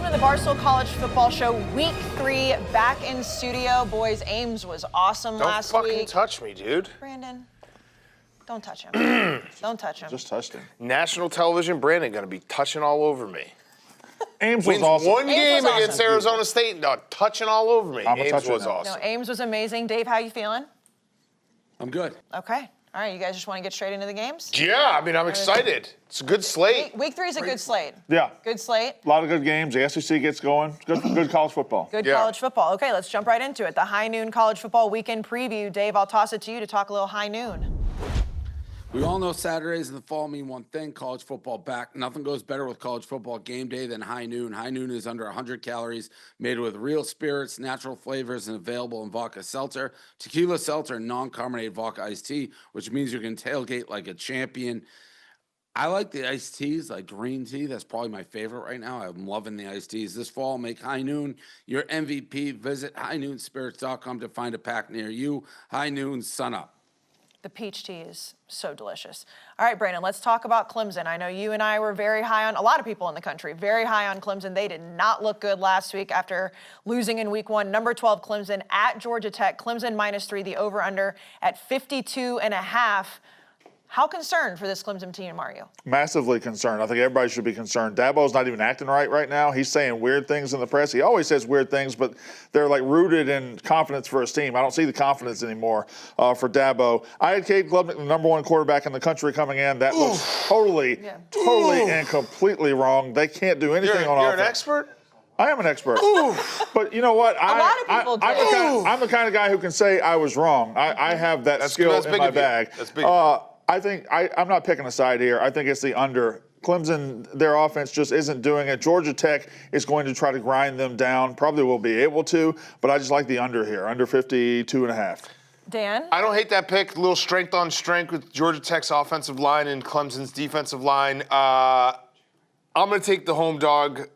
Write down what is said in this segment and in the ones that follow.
to the Barstool College Football Show, Week 3, back in studio. Boys, Ames was awesome last week. Don't fucking touch me, dude. Brandon, don't touch him. Don't touch him. Just touched him. National television, Brandon gonna be touching all over me. Ames was Wins awesome. one game was against awesome. Arizona State, touching all over me. I'm a Ames toucher was now. awesome. No, Ames was amazing. Dave, how you feeling? I'm good. Okay. All right, you guys just want to get straight into the games? Yeah, I mean, I'm excited. It's a good slate. Week 3 is a good slate. Yeah. Good slate. A lot of good games. The SEC gets going. Good college football. Good Yeah. college football. Okay, let's jump right into it. The high noon college football weekend preview. Dave, I'll toss it to you to talk a little high noon. We all know Saturdays in the fall mean one thing, college football back. Nothing goes better with college football game day than high noon. High noon is under 100 calories, made with real spirits, natural flavors, and available in vodka seltzer, tequila seltzer, and non-carbonated vodka iced tea, which means you can tailgate like a champion. I like the iced teas, like green tea. That's probably my favorite right now. I'm loving the iced teas. This fall, make High Noon your MVP. Visit highnoonspirits.com to find a pack near you. High Noon, sun up. The peach tea is so delicious. All right, Brandon, let's talk about Clemson. I know you and I were very high on, a lot of people in the country, very high on Clemson. They did not look good last week after losing in week 1. Number 12, Clemson at Georgia Tech. Clemson -3, the over-under at 52.5. How concerned for this Clemson team are you? Massively concerned. I think everybody should be concerned. Dabo's not even acting right now. He's saying weird things in the press. He always says weird things, but they're like rooted in confidence for his team. I don't see the confidence anymore for Dabo. I had Cade Klubnik, the number 1 quarterback in the country, coming in. That was totally and completely wrong. They can't do anything on offense. You're an expert? I am an expert. But you know what? A lot of people do. I'm the kind of guy who can say I was wrong. I have that skill in my bag. That's big of you. I think I'm not picking a side here. I think it's the under. Clemson, their offense just isn't doing it. Georgia Tech is going to try to grind them down. Probably will be able to, but I just like the under here, under 52.5. Dan? I don't hate that pick. A little strength on strength with Georgia Tech's offensive line and Clemson's defensive line. I'm going to take the home dog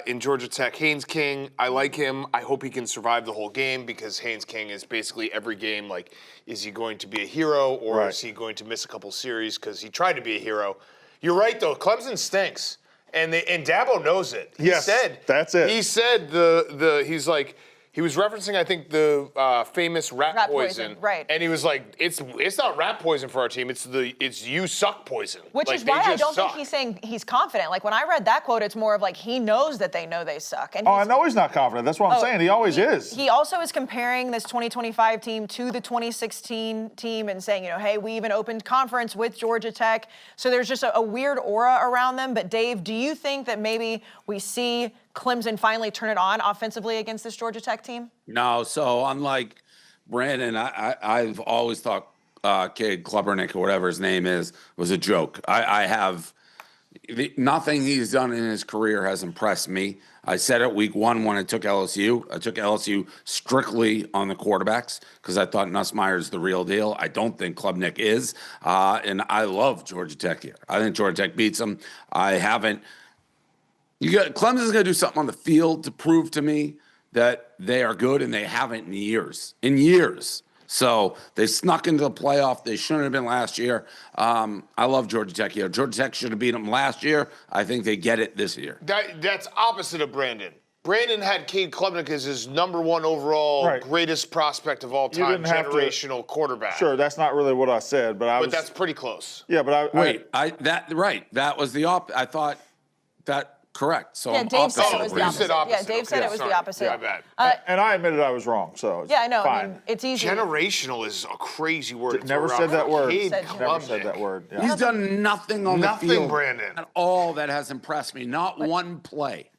in Georgia Tech. Haynes King, I like him. I hope he can survive the whole game because Haynes King is basically every game. Like, is he going to be a hero or is he going to miss a couple series because he tried to be a hero? You're right, though. Clemson stinks, and Dabo knows it. He said that's it. He said he's like. He was referencing, I think, the famous rat poison. Right. And he was like, it's not rat poison for our team. It's you suck poison. Which like, is why I don't suck. think he's saying he's confident. Like, when I read that quote, it's more of like he knows that they know they suck. And I know he's not confident. That's what I'm saying. He always is. He also is comparing this 2025 team to the 2016 team and saying, hey, we even opened conference with Georgia Tech. So there's just a weird aura around them. But Dave, do you think that maybe we see Clemson finally turn it on offensively against this Georgia Tech team? No, so unlike Brandon, I've always thought Cade Klubnik or whatever his name is was a joke. I have nothing he's done in his career has impressed me. I said it week 1 when I took LSU. I took LSU strictly on the quarterbacks because I thought Nussmeier's the real deal. I don't think Klubnik is, and I love Georgia Tech here. I think Georgia Tech beats them. Clemson's going to do something on the field to prove to me that they are good, and they haven't in years. So they snuck into the playoff. They shouldn't have been last year. I love Georgia Tech here. Georgia Tech should have beat them last year. I think they get it this year. That's opposite of Brandon. Brandon had Cade Klubnik as his number 1 overall greatest prospect of all time, generational quarterback. Sure, that's not really what I said, but that's pretty close. Yeah, but that was the I thought that. Correct. So Dave said it was the opposite. Opposite. Yeah, Dave said it was the opposite. Yeah, bad. And I admitted I was wrong, so I know. fine. I mean, it's easy. Generational is a crazy word. Never said that word. Never said that word. Yeah. He's done nothing on the field Brandon. at all that has impressed me. Not one play.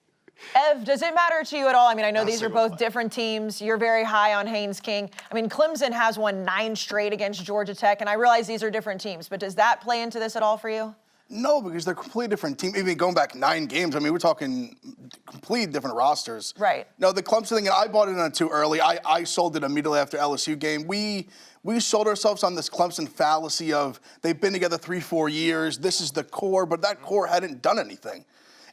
Ev, does it matter to you at all? I mean, I know these are both different teams. You're very high on Haynes King. I mean, Clemson has won 9 straight against Georgia Tech, and I realize these are different teams, but does that play into this at all for you? No, because they're completely different team. Even going back 9 games, I mean, we're talking completely different rosters. Right. No, the Clemson thing, and I bought it on too early. I sold it immediately after LSU game. We sold ourselves on this Clemson fallacy of they've been together 3-4 years. This is the core, but that core hadn't done anything.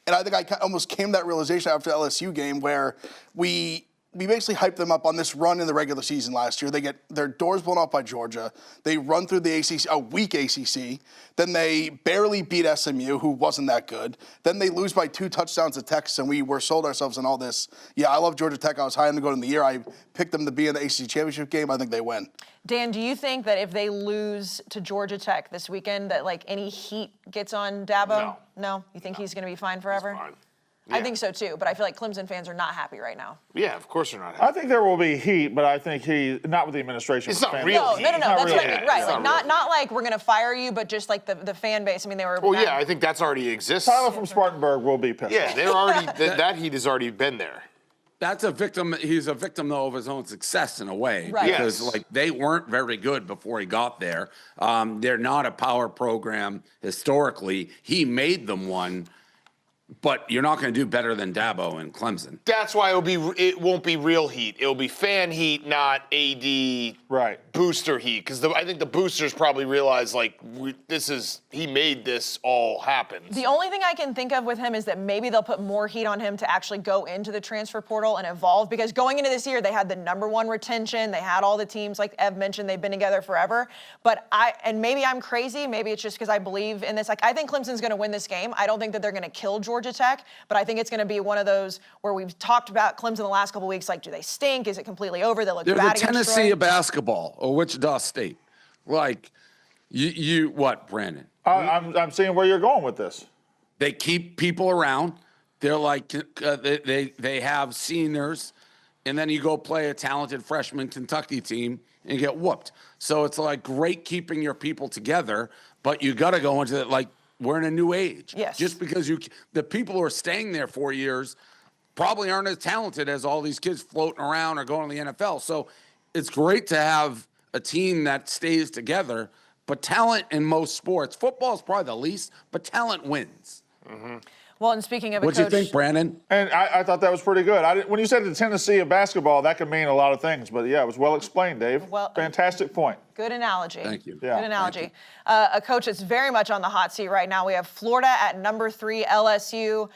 And I think I almost came to that realization after the LSU game where we we basically hyped them up on this run in the regular season last year. They get their doors blown off by Georgia. They run through the ACC, a weak ACC. Then they barely beat SMU, who wasn't that good. Then they lose by 2 touchdowns to Texas, and we were sold ourselves on all this. Yeah, I love Georgia Tech. I was high on them going in the year. I picked them to be in the ACC championship game. I think they win. Dan, do you think that if they lose to Georgia Tech this weekend, that like any heat gets on Dabo? No? You think he's going to be fine forever? He's fine. I think so too, but I feel like Clemson fans are not happy right now. Yeah, of course they're not happy. I think there will be heat, but I think not with the administration. It's not fans. real No, heat. that's Not what really. I mean. Yeah, Right, it's like not like we're gonna fire you, but just like the fan base. I mean, they were. Well, yeah, I think that's already exists. Tyler from Spartanburg will be pissed. Yeah, they're already that heat has already been there. That's a victim. He's a victim, though, of his own success in a way. Right. Because, Yes. like, they weren't very good before he got there. They're not a power program historically. He made them one, but you're not going to do better than Dabo and Clemson. That's why it won't be real heat. It'll be fan heat, not AD booster heat. Because I think the boosters probably realize like he made this all happen. The only thing I can think of with him is that maybe they'll put more heat on him to actually go into the transfer portal and evolve. Because going into this year, they had the #1 retention. They had all the teams, like Ev mentioned, they've been together forever. But maybe I'm crazy. Maybe it's just because I believe in this. Like, I think Clemson's going to win this game. I don't think that they're going to kill Georgia Tech, but I think it's going to be one of those where we've talked about Clemson the last couple weeks. Like, do they stink? Is it completely over? They look They're bad the against Tennessee Troy. of basketball, or Wichita State. Like, you what, Brandon? I'm seeing where you're going with this. They keep people around. They're like they have seniors, and then you go play a talented freshman Kentucky team and get whooped. So it's like great keeping your people together, but you got to go into it like we're in a new age. Yes. Just because the people who are staying there 4 years probably aren't as talented as all these kids floating around or going to the NFL. So it's great to have a team that stays together. But talent in most sports, football is probably the least, but talent wins. Mm-hmm. Well, and speaking of a What'd you coach, think, Brandon? And I thought that was pretty good. When you said the Tennessee of basketball, that could mean a lot of things. But yeah, it was well explained, Dave. Well, fantastic point. good analogy. Thank you. Yeah. Good analogy. A coach that's very much on the hot seat right now. We have Florida at #3, LSU.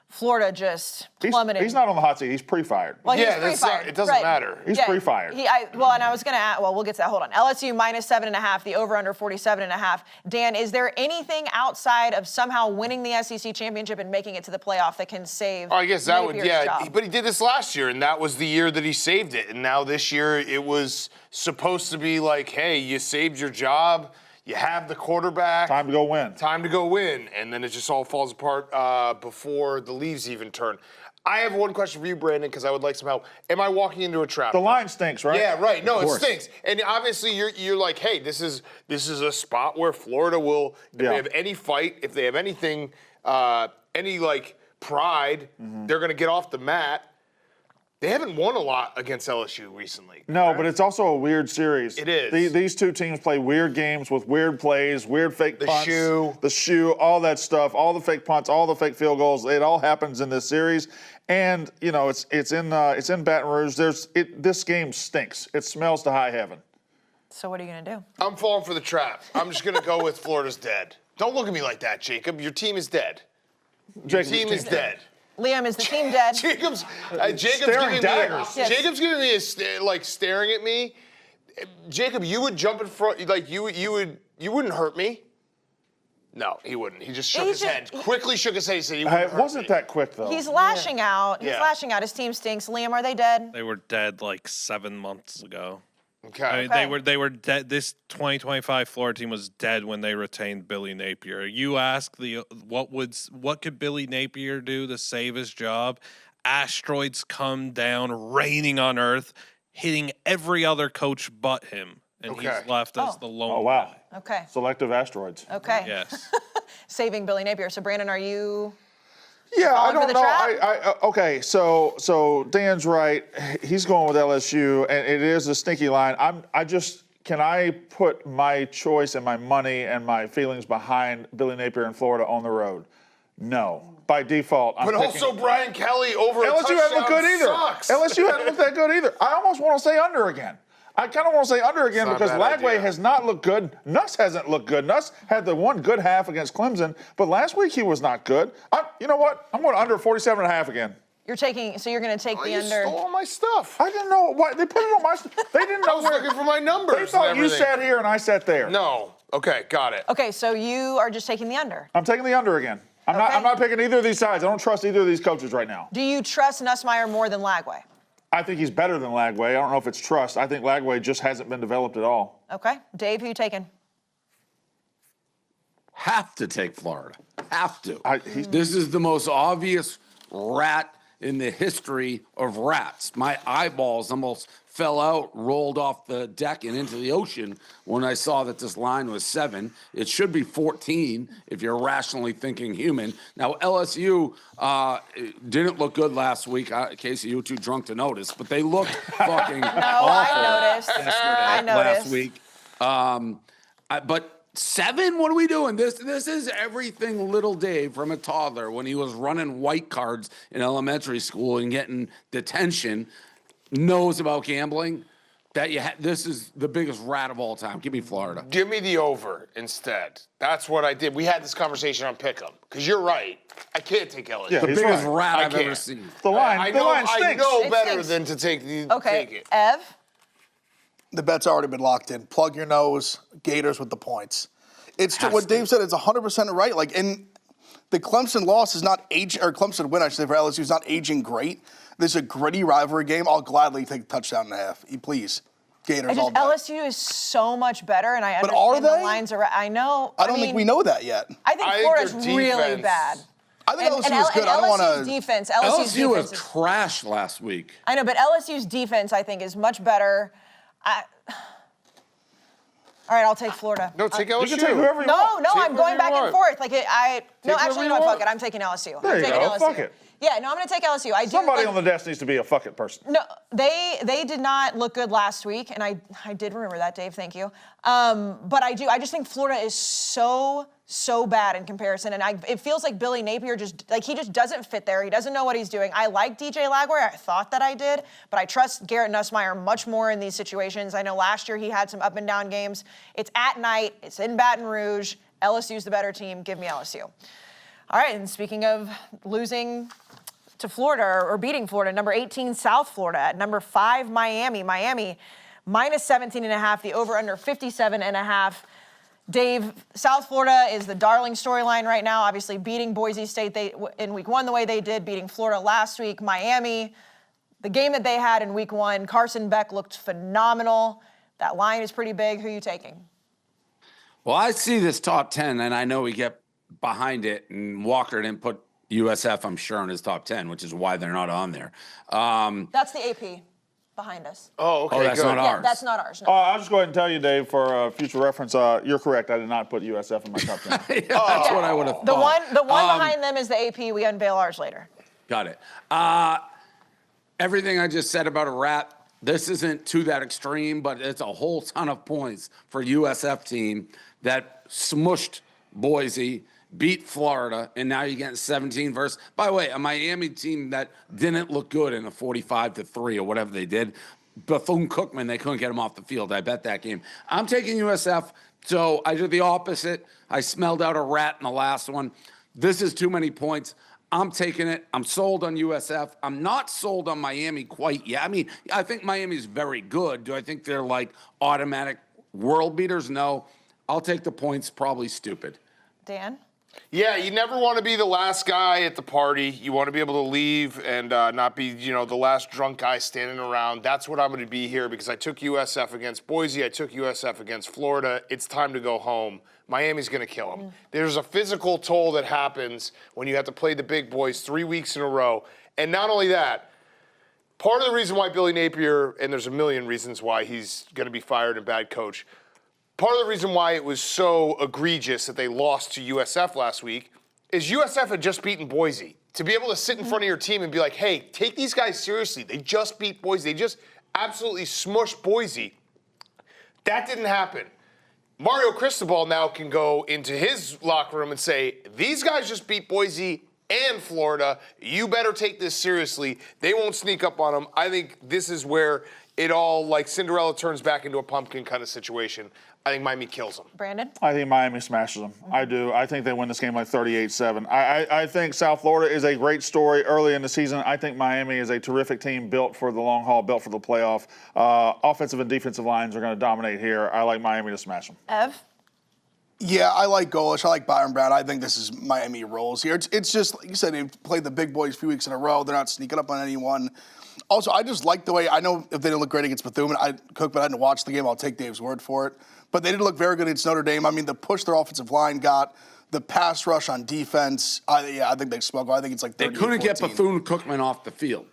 Florida just plummeted. He's not on the hot seat. He's pre-fired. Well, he's Yeah, pre-fired. it doesn't Right. matter. He's pre-fired. And I was going to add, well, we'll get to that. Hold on. LSU -7.5, the over-under 47.5. Dan, is there anything outside of somehow winning the SEC championship and making it to the playoff that can save I guess that Napier's would, yeah. job? But he did this last year, and that was the year that he saved it. And now this year, it was supposed to be like, hey, you saved your job. You have the quarterback. Time to go win. Time to go win. And then it just all falls apart before the leaves even turn. I have one question for you, Brandon, because I would like some help. Am I walking into a trap? The line stinks, right? Yeah, right. No, Of it course. stinks. And obviously, you're like, hey, this is a spot where Florida will, if they have any fight, if they have anything, any like pride, they're going to get off the mat. They haven't won a lot against LSU recently. No, but it's also a weird series. It is. These two teams play weird games with weird plays, weird fake punts. The shoe, all that stuff, all the fake punts, all the fake field goals. It all happens in this series, and you know it's in Baton Rouge. This game stinks. It smells to high heaven. So what are you going to do? I'm falling for the trap. I'm just going to go with Florida's dead. Don't look at me like that, Jacob. Your team is dead. Your team is dead. Liam, is the team dead? Jacob's Staring giving daggers. Yes. Jacob's giving me staring at me. Jacob, you would jump in front, like you wouldn't hurt me. No, he wouldn't. He just shook his head. Quickly shook his head. He said he wouldn't It hurt wasn't me. that quick though. He's lashing out. He's Yeah. lashing out. His team stinks. Liam, are they dead? They were dead like 7 months ago. Okay. I mean, Okay. they were dead. This 2025 Florida team was dead when they retained Billy Napier. You ask what could Billy Napier do to save his job? Asteroids come down, raining on Earth, hitting every other coach but him, and Okay. he's left as the lone. Oh wow. Okay. Selective asteroids. Okay. Yes. Saving Billy Napier. So, Brandon, are you? Yeah, I Falling for don't the know. trap? Okay, so Dan's right. He's going with LSU, and it is a stinky line. Can I put my choice and my money and my feelings behind Billy Napier in Florida on the road? No. By default, I'm But picking also Brian Kelly over a LSU touchdown hasn't looked good either. sucks. LSU hasn't looked that good either. I almost want to say under again. I kind of want to say under again It's not because a bad Lagway idea. has not looked good. Nuss hasn't looked good. Nuss had the one good half against Clemson, but last week he was not good. You know what? I'm going under 47.5 again. You're taking, so you're going to take Oh, the you under. stole all my stuff. I didn't know why they put it on my. They didn't I know was where. looking for my numbers. They thought and you everything. sat here and I sat there. No. Okay, got it. Okay, so you are just taking the under. I'm taking the under again. I'm not picking either of these sides. I don't trust either of these coaches right now. Do you trust Nussmeier more than Lagway? I think he's better than Lagway. I don't know if it's trust. I think Lagway just hasn't been developed at all. Okay. Dave, who you taking? Have to take Florida. Have to. This is the most obvious rat in the history of rats. My eyeballs almost fell out, rolled off the deck and into the ocean when I saw that this line was 7. It should be 14 if you're rationally thinking human. Now, LSU didn't look good last week. Casey, you were too drunk to notice, but they looked fucking awful I noticed. I noticed. last week. But 7? What are we doing? This is everything little Dave from a toddler when he was running white cards in elementary school and getting detention knows about gambling. This is the biggest rat of all time. Give me Florida. Give me the over instead. That's what I did. We had this conversation on Pick'em. Because you're right. I can't take LSU. Yeah, The he's biggest right. rat I I've ever can't. seen. The line. I the know, line I stinks. know It better stinks. than to take Okay. it. Ev? The bet's already been locked in. Plug your nose. Gators with the points. It's true. What Dave said is 100% right. Like, and the Clemson loss is not Clemson win, I should say, for LSU is not aging great. This is a gritty rivalry game. I'll gladly take a touchdown and a half. Please. Gators all day. LSU is so much better, and I But understand are the they? lines are. I know. I don't think we know that yet. I think Florida's their really defense- bad. I think LSU was good. I don't want LSU's to. defense. LSU was defense is, trash last week. I know, but LSU's defense, I think, is much better. All right, I'll take Florida. No, take LSU. You can take whoever you No, want. no, Take I'm going whoever back you and want. forth. Like no, whoever actually, you no, fuck want. it. I'm taking LSU. There I'm you taking go. LSU. Fuck it. Yeah, no, I'm going to take LSU. I do. Somebody like, on the desk needs to be a fuck it person. No, they did not look good last week, and I did remember that, Dave. Thank you. But I just think Florida is so bad in comparison, and it feels like Billy Napier he just doesn't fit there. He doesn't know what he's doing. I like DJ Lagway. I thought that I did, but I trust Garrett Nussmeier much more in these situations. I know last year he had some up and down games. It's at night. It's in Baton Rouge. LSU's the better team. Give me LSU. All right, and speaking of losing to Florida or beating Florida, number 18, South Florida. At number 5, Miami. Miami, minus 17.5, the over-under 57.5. Dave, South Florida is the darling storyline right now, obviously beating Boise State in week 1 the way they did, beating Florida last week. Miami, the game that they had in week 1, Carson Beck looked phenomenal. That line is pretty big. Who are you taking? Well, I see this top 10, and I know we get behind it, and Walker didn't put USF, I'm sure, in his top 10, which is why they're not on there. That's the AP behind us. Oh, okay, that's good. not Yeah, ours. that's not ours. No. I'll just go ahead and tell you, Dave, for future reference, you're correct. I did not put USF in my top 10. That's what I would have The thought. one behind them is the AP. We unveil ours later. Got it. Everything I just said about a rat, this isn't to that extreme, but it's a whole ton of points for USF team that smushed Boise, beat Florida, and now you're getting 17 versus, by the way, a Miami team that didn't look good in a 45-3 or whatever they did. Bethune-Cookman, they couldn't get him off the field. I bet that game. I'm taking USF, so I did the opposite. I smelled out a rat in the last one. This is too many points. I'm taking it. I'm sold on USF. I'm not sold on Miami quite yet. I mean, I think Miami's very good. Do I think they're like automatic world beaters? No. I'll take the points. Probably stupid. Dan? Yeah, you never want to be the last guy at the party. You want to be able to leave and not be, the last drunk guy standing around. That's what I'm going to be here because I took USF against Boise. I took USF against Florida. It's time to go home. Miami's going to kill them. There's a physical toll that happens when you have to play the big boys 3 weeks in a row. And not only that, part of the reason why Billy Napier, and there's a million reasons why he's going to be fired and bad coach, part of the reason why it was so egregious that they lost to USF last week is USF had just beaten Boise. To be able to sit in front of your team and be like, hey, take these guys seriously. They just beat Boise. They just absolutely smushed Boise. That didn't happen. Mario Cristobal now can go into his locker room and say, these guys just beat Boise and Florida. You better take this seriously. They won't sneak up on them. I think this is where it all, like Cinderella turns back into a pumpkin kind of situation. I think Miami kills them. Brandon? I think Miami smashes them. I do. I think they win this game like 38-7. I think South Florida is a great story early in the season. I think Miami is a terrific team built for the long haul, built for the playoff. Offensive and defensive lines are going to dominate here. I like Miami to smash them. Ev? Yeah, I like Golish. I like Byron Brown. I think this is Miami rolls here. It's just, like you said, they've played the big boys a few weeks in a row. They're not sneaking up on anyone. Also, I just like the way, I know if they didn't look great against Bethune, I didn't watch the game. I'll take Dave's word for it. But they did look very good against Notre Dame. I mean, the push their offensive line got, the pass rush on defense, I think they smuggle. I think it's like 30-14. They couldn't get Bethune-Cookman off the field.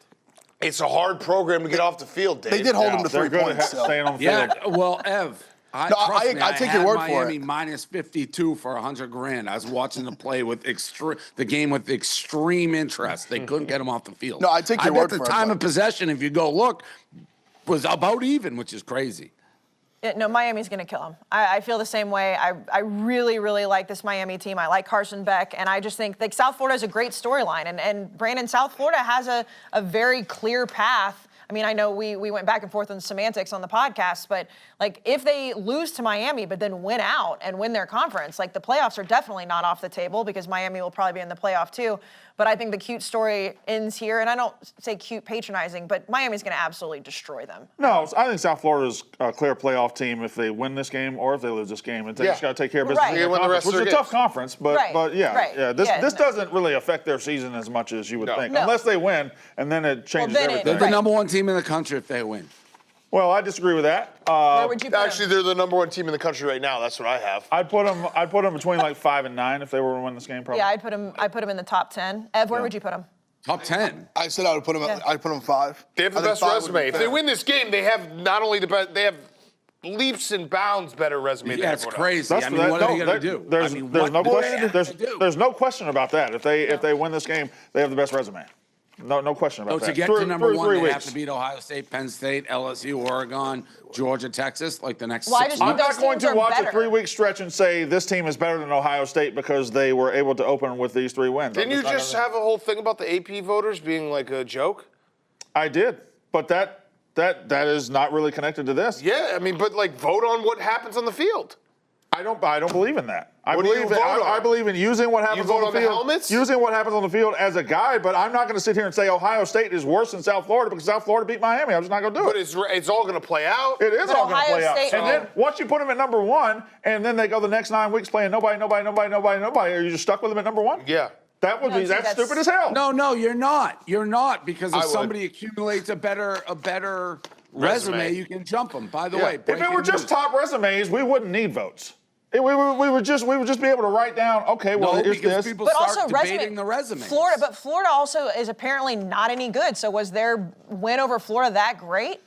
It's a hard program to get off the field, Dave. They did hold them to 3 They're good points. at staying on the Yeah, field. well, Ev, I take your word for Miami it. minus 52 for $100,000. I was watching the play with the game with extreme interest. They couldn't get him off the field. No, I take your word for it, the time but- of possession, if you go look, was about even, which is crazy. No, Miami's going to kill him. I feel the same way. I really, really like this Miami team. I like Carson Beck, and I just think like South Florida is a great storyline. And Brandon, South Florida has a very clear path. I mean, I know we went back and forth on semantics on the podcast, but like if they lose to Miami but then win out and win their conference, like the playoffs are definitely not off the table because Miami will probably be in the playoff too. But I think the cute story ends here, and I don't say cute patronizing, but Miami's going to absolutely destroy them. No, I think South Florida's a clear playoff team if they win this game or if they lose this game. And they just got to take care of business Right. in their Win the conference, rest of which is their a tough games. conference. But Right. yeah, Right. yeah. This Yeah, no. doesn't really affect their season as much as you would think, No. unless they win, and then it changes then it- everything. They're the Right. number one team in the country if they win. Well, I disagree with that. Where would you put Actually, them? they're the number one team in the country right now. That's what I have. I'd put them between like 5 and 9 if they were to win this game. Probably. Yeah, I'd put them in the top 10. Ev, where would you put them? Top 10. I said I would put them. Yeah. I'd put them 5. They have the I think best 5 would be resume. If they fair. win this game, they have not only the best, they have leaps and bounds better resume than Yeah, it's everyone else. crazy. I mean, that- what are no, they going to there- do? There's, I mean, there's what no more question. are they gonna do? There's no question about that. If they win this game, they have the best resume. No question about So that. to get Through- to number through one, 3 they have weeks. to beat Ohio State, Penn State, LSU, Oregon, Georgia, Texas, like the next Well, I 6 just weeks. I'm think not those going teams to are watch better. a 3-week stretch and say this team is better than Ohio State because they were able to open with these 3 wins. Didn't you just have a whole thing about the AP voters being like a joke? I did, but that is not really connected to this. Yeah, I mean, but like vote on what happens on the field. I don't believe in that. What do you vote on? I believe in using what happens vote on the on the field. helmets? Using what happens on the field as a guide, but I'm not going to sit here and say Ohio State is worse than South Florida because South Florida beat Miami. I'm just not going to do But it. it's all going to play out. It is But all going to Ohio play out. State- And then once you put them at number 1, and then they go the next 9 weeks playing nobody, are you just stuck with them at number 1? Yeah. That would No, be see, that's that's- stupid as hell. No, you're not. You're not because I if would. somebody accumulates a better resume, you can jump them. By the way, If it were breaking just news. top resumes, we wouldn't need votes. We would just be able to write down, okay, well, No, here's because this. people But start also debating the resume. Florida also is apparently not any good. So was their win over Florida that great?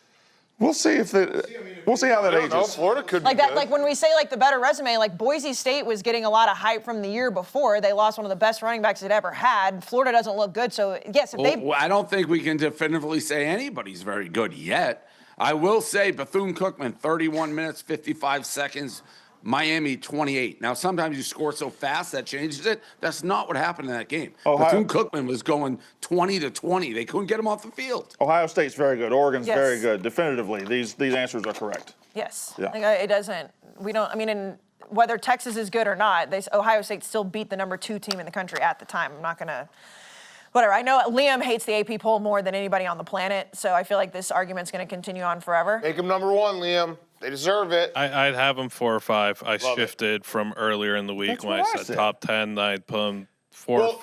We'll see if we'll see how that I don't know. ages. Florida could Like be that, good. like when we say like the better resume, like Boise State was getting a lot of hype from the year before. They lost one of the best running backs they'd ever had. Florida doesn't look good. So yes, if they Well, I don't think we can definitively say anybody's very good yet. I will say Bethune-Cookman, 31 minutes, 55 seconds. Miami, 28. Now, sometimes you score so fast that changes it. That's not what happened in that game. Bethune-Cookman was going 20-20. They couldn't get him off the field. Ohio State's very good. Oregon's Yes. very good. Definitively, these answers are correct. yes, Yeah. like, it doesn't. We don't. I mean, whether Texas is good or not, Ohio State still beat the number 2 team in the country at the time. I'm not gonna. Whatever. I know Liam hates the AP poll more than anybody on the planet, so I feel like this argument's going to continue on forever. Make them number 1, Liam. They deserve it. I'd have them 4 or 5. I Love it. shifted from earlier in the week That's when what I I said said. top 10. I'd put them 4 Well- or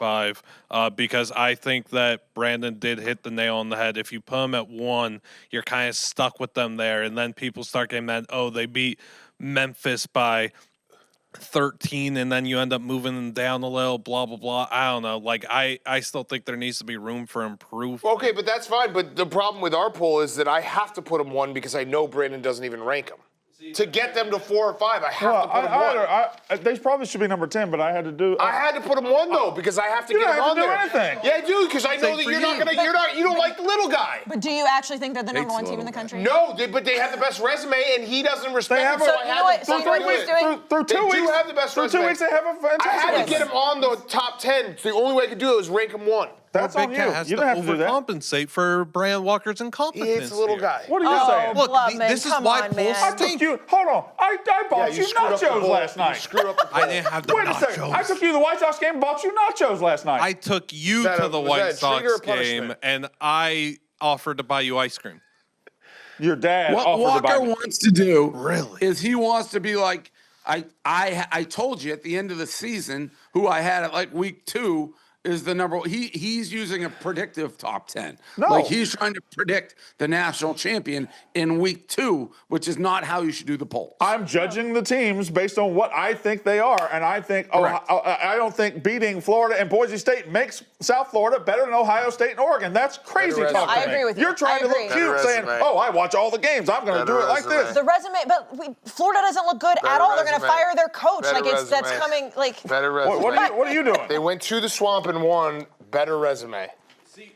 5 because I think that Brandon did hit the nail on the head. If you put them at 1, you're kind of stuck with them there, and then people start getting mad. Oh, they beat Memphis by 13, and then you end up moving them down a little, blah, blah, blah. I don't know. Like, I still think there needs to be room for improvement. Okay, but that's fine. But the problem with our poll is that I have to put them 1 because I know Brandon doesn't even rank them. to get them to 4 or 5. I have to put them 1. They probably should be number 10, but I had to do. I had to put them 1 though because I have to You get don't them have on to do there. anything. Yeah, I do because I know that you're not gonna. You don't like the little guy. But do you actually think they're the number 1 team in the country? No, but they have the best resume, and he doesn't respect have it. a- So you know what? So you know what he's doing? Through 2 They weeks, do have the best through resume. 2 weeks, they have a I fantastic. had to resume. get him on the top 10. The only way I could do it was rank him 1. That's Big on you. Cat has You to don't have to do that. overcompensate for Brand Walker's incompetence. It's a little here. guy. What are you saying? Look, Blubman, this is come why on, polls man. stink. Hold on. I bought you screwed up the nachos bowl. last night. You screwed up the bowl. I didn't have the Wait a second. nachos. I took you to the White Sox game and bought you nachos last night. I took you that to a- the was White that a Sox trigger or game, punishment? and I offered to buy you ice cream. Your dad What offered to buy Walker me. wants to do Really? is he wants to be like, I told you at the end of the season who I had at like week 2 is the number. He's using a predictive top 10. No. Like he's trying to predict the national champion in week 2, which is not how you should do the poll. I'm judging the teams based on what I think they are, and I think Correct. I don't think beating Florida and Boise State makes South Florida better than Ohio State and Oregon. That's crazy Better talk. resume. to I me. agree with you. You're trying I to look agree. cute, Better saying, resume. "Oh, I watch all the games. I'm going to Better do it like resume. this." The resume, but Florida doesn't look good at Better all. They're going to resume. fire their coach. Better That's resume. coming. Like, Better resume. What are you doing? They went to the swamp and won. Better resume.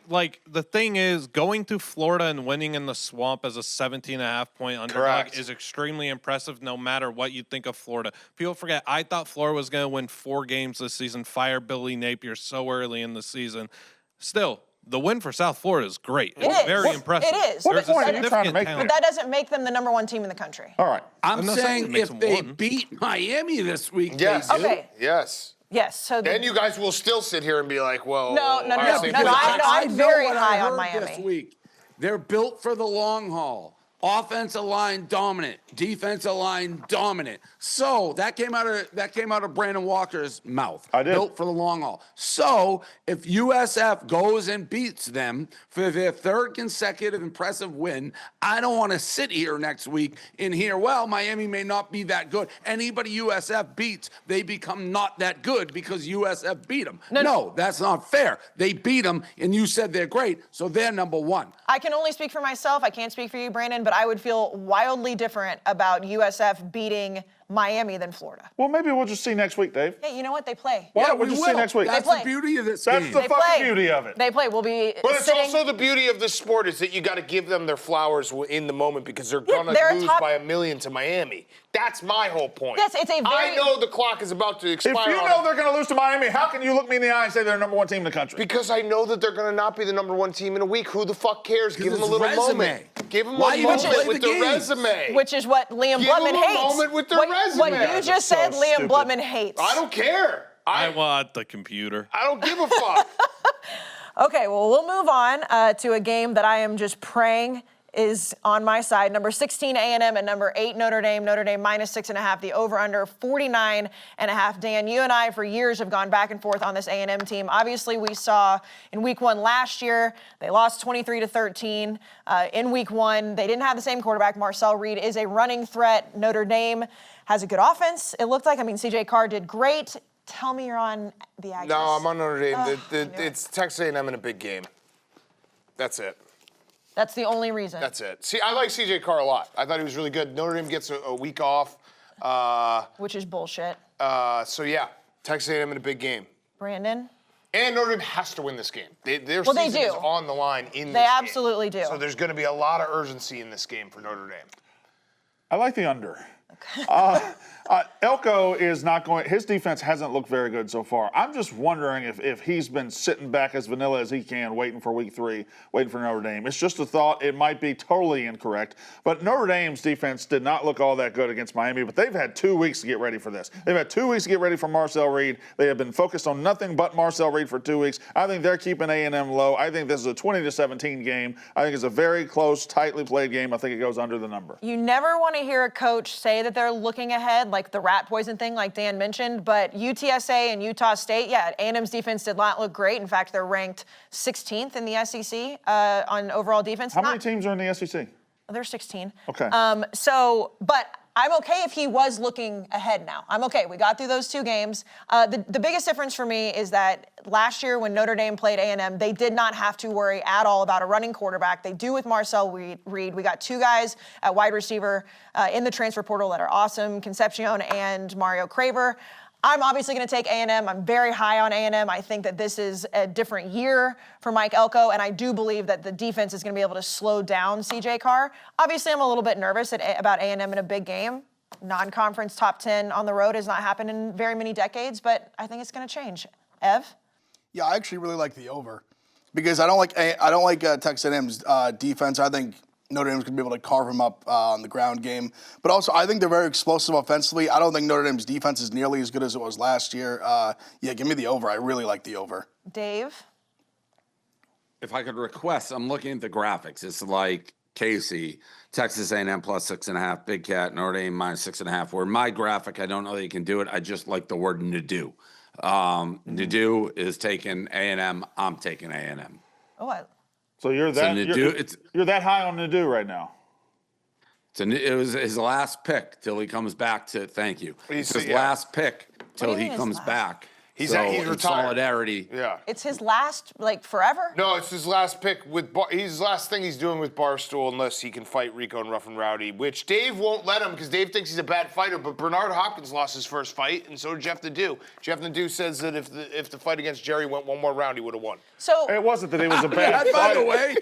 Like, the thing is, going to Florida and winning in the swamp as a 17.5-point underdog Correct. is extremely impressive no matter what you think of Florida. People forget, I thought Florida was going to win 4 games this season, fire Billy Napier so early in the season. Still, the win for South Florida is great. It's is. very What- impressive. it is. What There's a point are you trying to significant make? talent. but that doesn't make them the number 1 team in the country. All right. I'm not saying saying it makes if them they one. beat Miami this week, Yes. they do. Okay. Yes. Yes. So Then you guys will still sit here and be like, well. No, Ohio no, State no, did no, it. I'm know very what high I on heard Miami. this week. They're built for the long haul. Offensive line dominant, defensive line dominant. So that came out of Brandon Walker's mouth. I did. Built for the long haul. So if USF goes and beats them for their 3rd consecutive impressive win, I don't want to sit here next week and hear, well, Miami may not be that good. Anybody USF beats, they become not that good because USF beat them. No, that's not fair. They beat them, and you said they're great, so they're number 1. I can only speak for myself. I can't speak for you, Brandon, but I would feel wildly different about USF beating Miami than Florida. Well, maybe we'll just see next week, Dave. Hey, you know what? They play. Why Yeah, don't we we just see will. next week? That's play. the beauty of this That's game. the They fucking play. beauty of it. They play. We'll be But it's sitting. also the beauty of this sport is that you got to give them their flowers in the moment because they're Yeah, gonna they're a lose top- by 1 million to Miami. That's my whole point. Yes, it's a I very- know the clock is about to expire. If you on know them they're going to lose to Miami, how can you look me in the eye and say they're the number 1 team in the country? because I know that they're gonna not be the number 1 team in a week. Who the fuck cares? Give them a it's little resume. moment. Give them Why a even moment play with the their games? resume. which is what Liam Give Blutman them a hates. moment with their what resume. you That's just so said, Liam stupid. Blutman hates. I don't care. I want the computer. I don't give a fuck. Okay, well, we'll move on to a game that I am just praying is on my side. Number 16 A&M and number 8 Notre Dame. Notre Dame -6.5. The over/under 49.5. Dan, you and I for years have gone back and forth on this A&M team. Obviously, we saw in Week 1 last year they lost 23-13. In Week 1, they didn't have the same quarterback. Marcel Reed is a running threat. Notre Dame has a good offense. It looked like. I mean, C.J. Carr did great. Tell me you're on the Aggies. No, I'm on Notre Dame. I knew It's Texas A&M in a big game. That's it. That's the only reason. That's it. See, I like C.J. Carr a lot. I thought he was really good. Notre Dame gets a week off. Which is bullshit. So, yeah, Texas A&M in a big game. Brandon? And Notre Dame has to win this game. Their Well, they season do. is on the line in this They game. absolutely do. So there's going to be a lot of urgency in this game for Notre Dame. I like the under. Elko is not going. His defense hasn't looked very good so far. I'm just wondering if he's been sitting back as vanilla as he can, waiting for week 3, waiting for Notre Dame. It's just a thought. It might be totally incorrect. But Notre Dame's defense did not look all that good against Miami. But they've had 2 weeks to get ready for this. They've had 2 weeks to get ready for Marcel Reed. They have been focused on nothing but Marcel Reed for 2 weeks. I think they're keeping A&M low. I think this is a 20-17 game. I think it's a very close, tightly played game. I think it goes under the number. You never want to hear a coach say that they're looking ahead, like the rat poison thing, like Dan mentioned. But UTSA and Utah State, yeah, A&M's defense did not look great. In fact, they're ranked 16th in the SEC on overall defense. How many teams are in the SEC? They're 16. Okay. But I'm okay if he was looking ahead now. I'm okay. We got through those 2 games. The biggest difference for me is that last year when Notre Dame played A&M, they did not have to worry at all about a running quarterback. They do with Marcel Reed. We got 2 guys at wide receiver in the transfer portal that are awesome, Concepcion and Mario Craver. I'm obviously going to take A&M. I'm very high on A&M. I think that this is a different year for Mike Elko, and I do believe that the defense is going to be able to slow down CJ Carr. Obviously, I'm a little bit nervous about A&M in a big game. Non-conference top 10 on the road has not happened in very many decades, but I think it's going to change. Ev? Yeah, I actually really like the over because I don't like Texas A&M's defense. I think Notre Dame's going to be able to carve him up on the ground game. But also, I think they're very explosive offensively. I don't think Notre Dame's defense is nearly as good as it was last year. Yeah, give me the over. I really like the over. Dave? If I could request, I'm looking at the graphics. It's like Casey, Texas A&M plus 6.5, Big Cat, Notre Dame minus 6.5. Where my graphic, I don't know that you can do it. I just like the word Nadu. Nadu is taking A&M. I'm taking A&M. Oh, So you're that high on Nadu right now. It was his last pick till he comes back to thank you. It's his last pick till he comes back. He's in retired. Solidarity. Yeah. it's his last, forever? No, it's his last pick his last thing he's doing with Barstool unless he can fight Rico and Rough and Rowdy, which Dave won't let him because Dave thinks he's a bad fighter, but Bernard Hopkins lost his first fight, and so did Jeff Nadeau. Jeff Nadeau says that if the fight against Jerry went one more round, he would have won. So It wasn't that he was a bad By fighter. the way,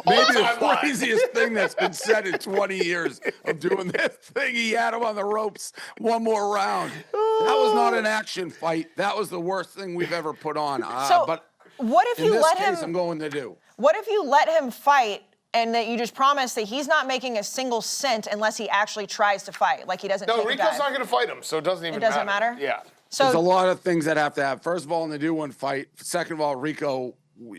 maybe the craziest thing that's been said in 20 years of doing this thing. He had him on the ropes one more round. That was not an action fight. That was the worst thing we've ever put on. But what if in you this let case, him? I'm going to do. What if you let him fight and that you just promise that he's not making a single cent unless he actually tries to fight, like he doesn't No, take a Rico's dive? not going to fight him, so it doesn't even matter. It doesn't matter? Yeah. There's a So, lot of things that have to have. First of all, Nadeau wouldn't fight. Second of all, Rico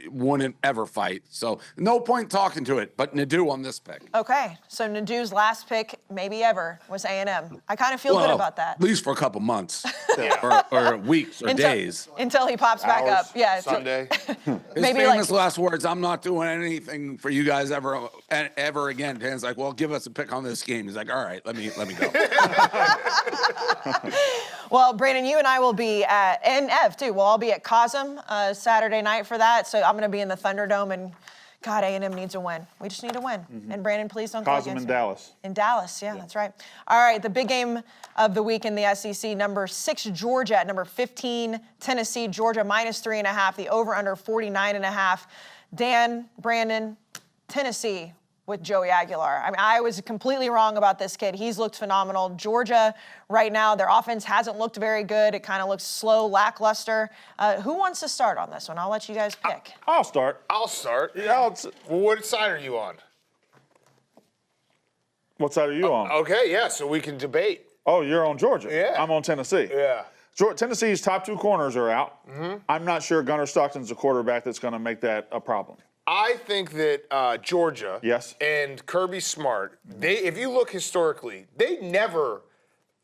wouldn't ever fight. So no point talking to it. But Nadeau on this pick. okay, so Nadu's last pick, maybe ever, was A&M. I kind of feel good about that. At least for a couple months, or weeks, or days. Until he pops back up. Yeah. Sunday. His maybe famous last words, I'm not doing anything for you guys ever again. Dan's like, well, give us a pick on this game. He's like, all right, let me go. Well, Brandon, you and I will be and Ev too, we'll all be at COSM Saturday night for that. So I'm going to be in the Thunderdome, and God, A&M needs a win. We just need a win. And Brandon, please don't go COSM against in me. Dallas. In Dallas, yeah, that's right. All right, the big game of the week in the SEC, number 6, Georgia at number 15, Tennessee. Georgia minus 3.5, the over-under 49.5. Dan, Brandon, Tennessee with Joey Aguilar. I mean, I was completely wrong about this kid. He's looked phenomenal. Georgia, right now, their offense hasn't looked very good. It kind of looks slow, lackluster. Who wants to start on this one? I'll let you guys pick. I'll start. I'll start. Yeah, Well, what side are you on? what side are you on? Okay, yeah, so we can debate. Oh, you're on Georgia. Yeah. I'm on Tennessee. Yeah. Tennessee's top 2 corners are out. I'm not sure Gunnar Stockton's a quarterback that's going to make that a problem. I think that Georgia Yes. and Kirby Smart, if you look historically, they never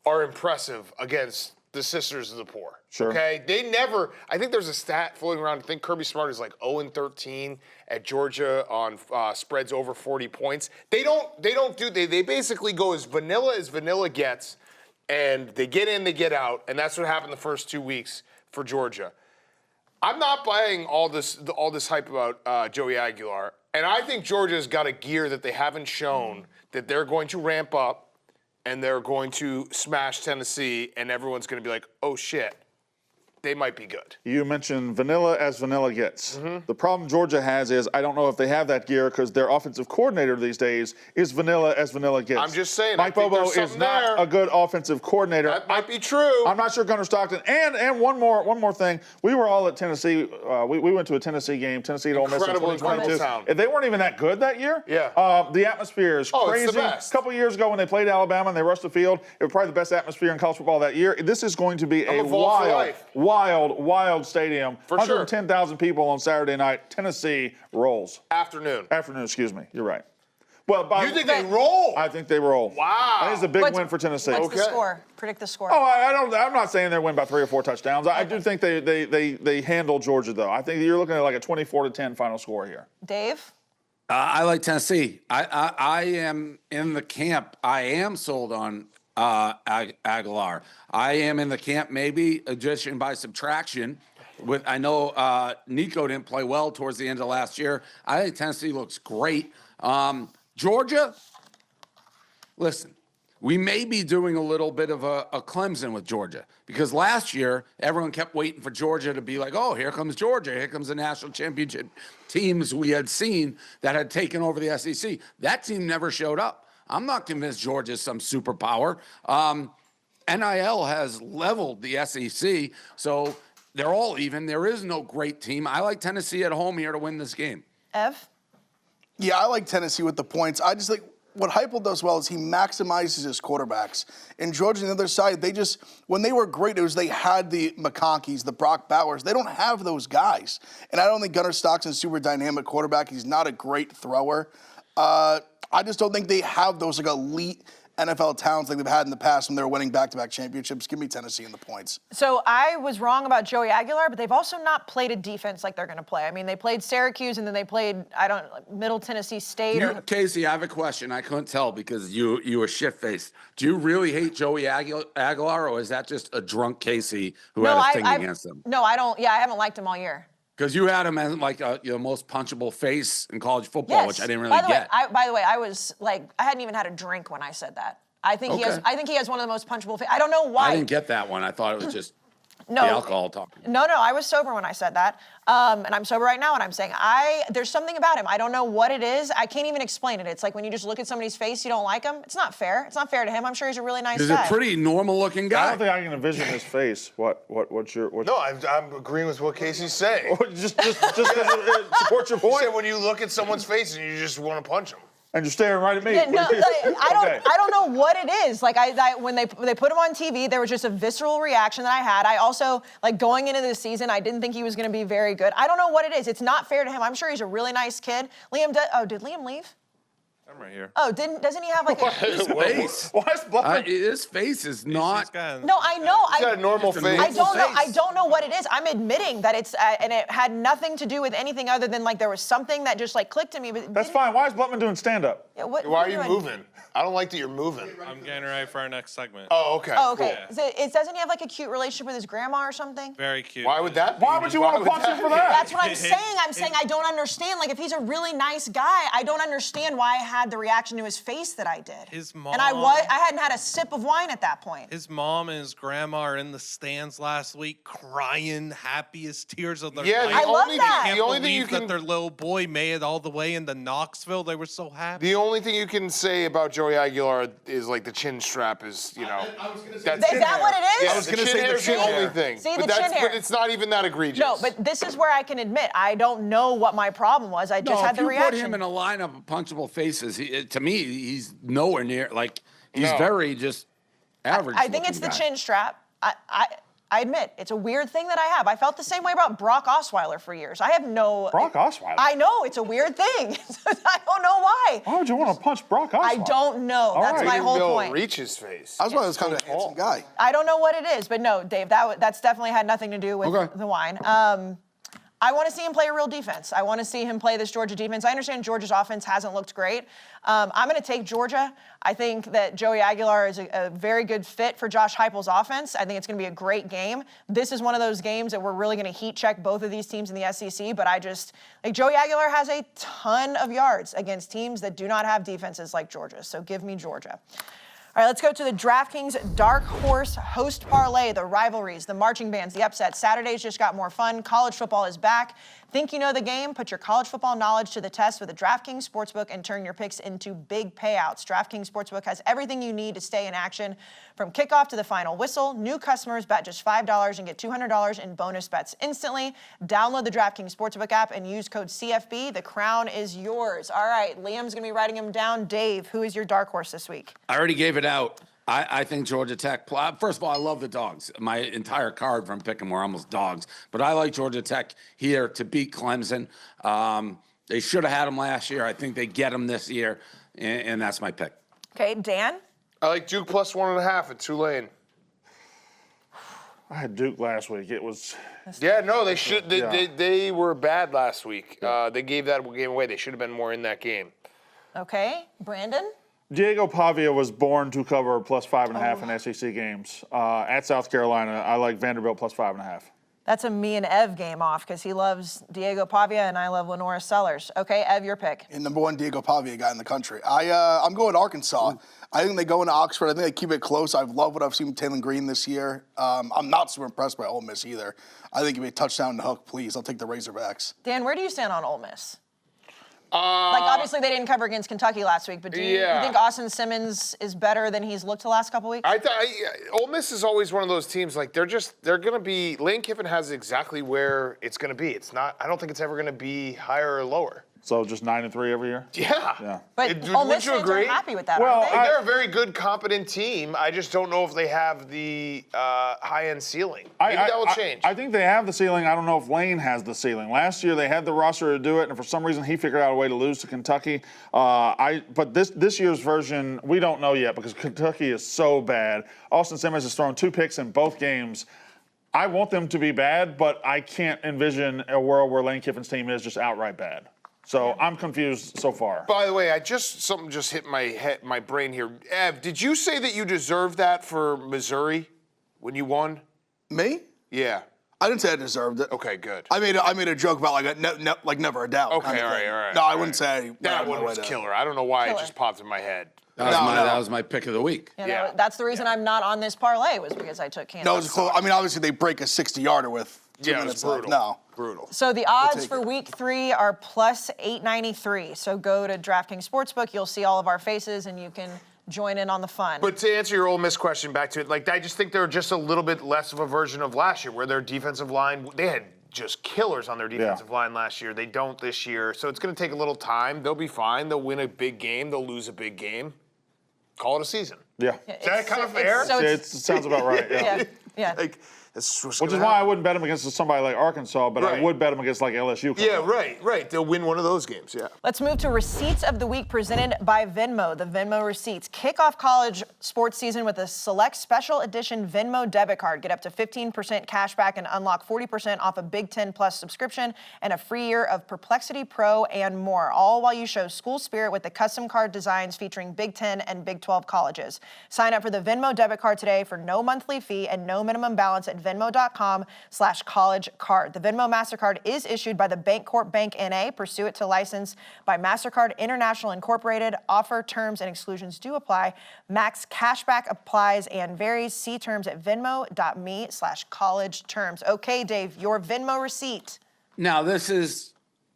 are impressive against the Sisters of the Poor. Sure. Okay? They never, I think there's a stat floating around. I think Kirby Smart is like 0-13 at Georgia on spreads over 40 points. They basically go as vanilla gets, and they get in, they get out, and that's what happened the first 2 weeks for Georgia. I'm not buying all this hype about Joey Aguilar, and I think Georgia's got a gear that they haven't shown that they're going to ramp up, and they're going to smash Tennessee, and everyone's going to be like, oh shit, they might be good. You mentioned vanilla as vanilla gets. The problem Georgia has is I don't know if they have that gear because their offensive coordinator these days is vanilla as vanilla gets. I'm just saying, Mike I think Bobo there's is something not there. a good offensive coordinator. That might be true. I'm not sure Gunnar Stockton. And one more thing. We were all at Tennessee. We went to a Tennessee game. Tennessee at Ole Miss in Incredible 2022. town. And they weren't even that good that year. Yeah. The atmosphere is Oh, crazy. it's the best. A couple years ago when they played Alabama and they rushed the field, it was probably the best atmosphere in college football that year. This is going to be I'm a a vault for life. wild stadium. For sure. 110,000 people on Saturday night. Tennessee rolls. Afternoon. Excuse me. You're right. Well, You think they roll? I think they roll. Wow. I think it's a big win for Tennessee. What's the Okay. score? Predict the score. Oh, I'm not saying they win by 3 or 4 touchdowns. I do think they handle Georgia though. I think you're looking at like a 24-10 final score here. Dave? I like Tennessee. I am in the camp. I am sold on Aguilar. I am in the camp maybe addition by subtraction. I know Nico didn't play well towards the end of last year. I think Tennessee looks great. Georgia, listen, we may be doing a little bit of a Clemson with Georgia because last year everyone kept waiting for Georgia to be like, oh, here comes Georgia. Here comes the national championship teams we had seen that had taken over the SEC. That team never showed up. I'm not convinced Georgia's some superpower. NIL has leveled the SEC, so they're all even. There is no great team. I like Tennessee at home here to win this game. Ev? Yeah, I like Tennessee with the points. I just think what Heupel does well is he maximizes his quarterbacks. And Georgia on the other side, they just, when they were great, it was they had the McConkeys, the Brock Bowers. They don't have those guys. And I don't think Gunnar Stockton's a super dynamic quarterback. He's not a great thrower. I just don't think they have those like elite NFL talents like they've had in the past when they were winning back-to-back championships. Give me Tennessee in the points. So I was wrong about Joey Aguilar, but they've also not played a defense like they're going to play. I mean, they played Syracuse and then they played, Middle Tennessee State. Casey, I have a question. I couldn't tell because you were shit-faced. Do you really hate Joey Aguilar, or is that just a drunk Casey who had a thing against him? No, I don't. Yeah, I haven't liked him all year. Because you had him as like your most punchable face in college football, which I didn't really get. By the way, I was like, I hadn't even had a drink when I said that. I think he has one of the most punchable faces. I don't know why. I didn't get that one. I thought it was just the alcohol talking. No, I was sober when I said that. And I'm sober right now, and I'm saying there's something about him. I don't know what it is. I can't even explain it. It's like when you just look at somebody's face, you don't like him. It's not fair. It's not fair to him. I'm sure he's a really nice guy. He's a pretty normal-looking guy. I don't think I can envision his face. What's your? No, I'm agreeing with what Casey's saying. just support your point. You said when you look at someone's face and you just want to punch them. And you're staring right at me. Yeah, no, I don't know what it is. Like when they put him on TV, there was just a visceral reaction that I had. I also, like, going into this season, I didn't think he was going to be very good. I don't know what it is. It's not fair to him. I'm sure he's a really nice kid. Did Liam leave? I'm right here. Oh, doesn't he have like his face? Why is Bluffman? His face is not. No, I know. He's got a normal face. I don't know what it is. I'm admitting that it's and it had nothing to do with anything other than like there was something that just like clicked to me. But That's fine. Why is Bluffman doing stand-up? Yeah, Why are you moving? I don't like that you're moving. I'm getting ready for our next segment. Oh, okay. Oh, okay. Cool. Doesn't he have like a cute relationship with his grandma or something? Very cute. Why would that be? Why would you want to punch him for that? That's what I'm saying. I'm saying I don't understand. Like, if he's a really nice guy, I don't understand why I had the reaction to his face that I did. His mom. And I hadn't had a sip of wine at that point. His mom and his grandma are in the stands last week, crying, happy as tears of their Yeah, life. I love that. Can't The only thing you believe that can their little boy made it all the way into Knoxville. They were so happy. The only thing you can say about Joey Aguilar is like the chin strap is, I was gonna say Is that what it is? Yeah, I was gonna say the the chin only hair. thing. See, but the chin hair. But it's not even that egregious. No, but this is where I can admit I don't know what my problem was. I just had the if you reaction. put him in a lineup of punchable faces, to me, he's nowhere near. Like, he's very just average. I think it's the chin strap. I admit, it's a weird thing that I have. I felt the same way about Brock Osweiler for years. I have no... Brock Osweiler? I know, it's a weird thing. I don't know why. Why would you want to punch Brock Osweiler? I don't know. All That's right. my Even whole Bill point. reach his face. Osweiler was kind of a handsome guy. I don't know what it is, but no, Dave, that's definitely had nothing to do with the wine. I want to see him play a real defense. I want to see him play this Georgia defense. I understand Georgia's offense hasn't looked great. I'm going to take Georgia. I think that Joey Aguilar is a very good fit for Josh Heupel's offense. I think it's going to be a great game. This is one of those games that we're really going to heat check both of these teams in the SEC, but Joey Aguilar has a ton of yards against teams that do not have defenses like Georgia, so give me Georgia. All right, let's go to the DraftKings Dark Horse Host Parlay, the rivalries, the marching bands, the upsets. Saturdays just got more fun. College football is back. Think you know the game? Put your college football knowledge to the test with the DraftKings Sportsbook and turn your picks into big payouts. DraftKings Sportsbook has everything you need to stay in action. From kickoff to the final whistle, new customers bet just $5 and get $200 in bonus bets instantly. Download the DraftKings Sportsbook app and use code CFB. The crown is yours. All right, Liam's going to be writing them down. Dave, who is your dark horse this week? I already gave it out. I think Georgia Tech. First of all, I love the dogs. My entire card from picking were almost dogs. But I like Georgia Tech here to beat Clemson. They should have had them last year. I think they get them this year, and that's my pick. Okay, Dan? I like Duke plus 1.5 at Tulane. I had Duke last week. It was... Yeah, no, they should. They were bad last week. They gave that game away. They should have been more in that game. Okay, Brandon? Diego Pavia was born to cover plus 5.5 in SEC games. At South Carolina, I like Vanderbilt plus 5.5. That's a me and Ev game off because he loves Diego Pavia and I love Lenora Sellers. Okay, Ev, your pick. And number one Diego Pavia guy in the country. I'm going Arkansas. I think they go into Oxford. I think they keep it close. I love what I've seen with Taylor Green this year. I'm not super impressed by Ole Miss either. I think if a touchdown to Hook, please. I'll take the Razorbacks. Dan, where do you stand on Ole Miss? Like, obviously, they didn't cover against Kentucky last week, but do you think Austin Simmons is better than he's looked the last couple weeks? Ole Miss is always one of those teams, like, they're going to be, Lane Kiffin has exactly where it's going to be. It's not, I don't think it's ever going to be higher or lower. So just 9-3 every year? Yeah. But Ole Miss fans are happy with that, Well, aren't they? They're a very good, competent team. I just don't know if they have the high-end ceiling. Maybe that will change. I think they have the ceiling. I don't know if Lane has the ceiling. Last year they had the roster to do it, and for some reason he figured out a way to lose to Kentucky. But this year's version, we don't know yet because Kentucky is so bad. Austin Simmons has thrown 2 picks in both games. I want them to be bad, but I can't envision a world where Lane Kiffin's team is just outright bad. So I'm confused so far. By the way, something just hit my brain here. Ev, did you say that you deserved that for Missouri when you won? Me? Yeah. I didn't say I deserved it. Okay, good. I made a joke about like never a doubt. Okay, kind of all thing. right. No, I wouldn't say That one was killer. I don't know why it just popped in my head. That was my pick of the week. Yeah. That's the reason I'm not on this parlay was because I took Kansas. No, it was close. I mean, obviously they break a 60-yarder with 2 minutes left. No. Brutal. So the odds for week 3 are plus 893. So go to DraftKings Sportsbook. You'll see all of our faces and you can join in on the fun. But to answer your Ole Miss question, back to it, like I just think they're just a little bit less of a version of last year where their defensive line, they had just killers on their defensive line last year. They don't this year. So it's going to take a little time. They'll be fine. They'll win a big game. They'll lose a big game. Call it a season. Yeah. Is that kind of fair? It sounds about right. Yeah. Which is why I wouldn't bet them against somebody like Arkansas, but I would bet them against like LSU. Yeah, right. They'll win one of those games, yeah. Let's move to Receipts of the Week presented by Venmo, the Venmo Receipts. Kick off college sports season with a select special edition Venmo debit card. Get up to 15% cash back and unlock 40% off a Big Ten Plus subscription and a free year of Perplexity Pro and more, all while you show school spirit with the custom card designs featuring Big Ten and Big 12 colleges. Sign up for the Venmo debit card today for no monthly fee and no minimum balance at venmo.com/collegecard. The Venmo MasterCard is issued by the Bancorp Bank N.A. pursuant to license by MasterCard International Incorporated. Offer terms and exclusions do apply. Max cashback applies and varies. See terms at venmo.me/collegeterms. Okay, Dave, your Venmo receipt. Now, this is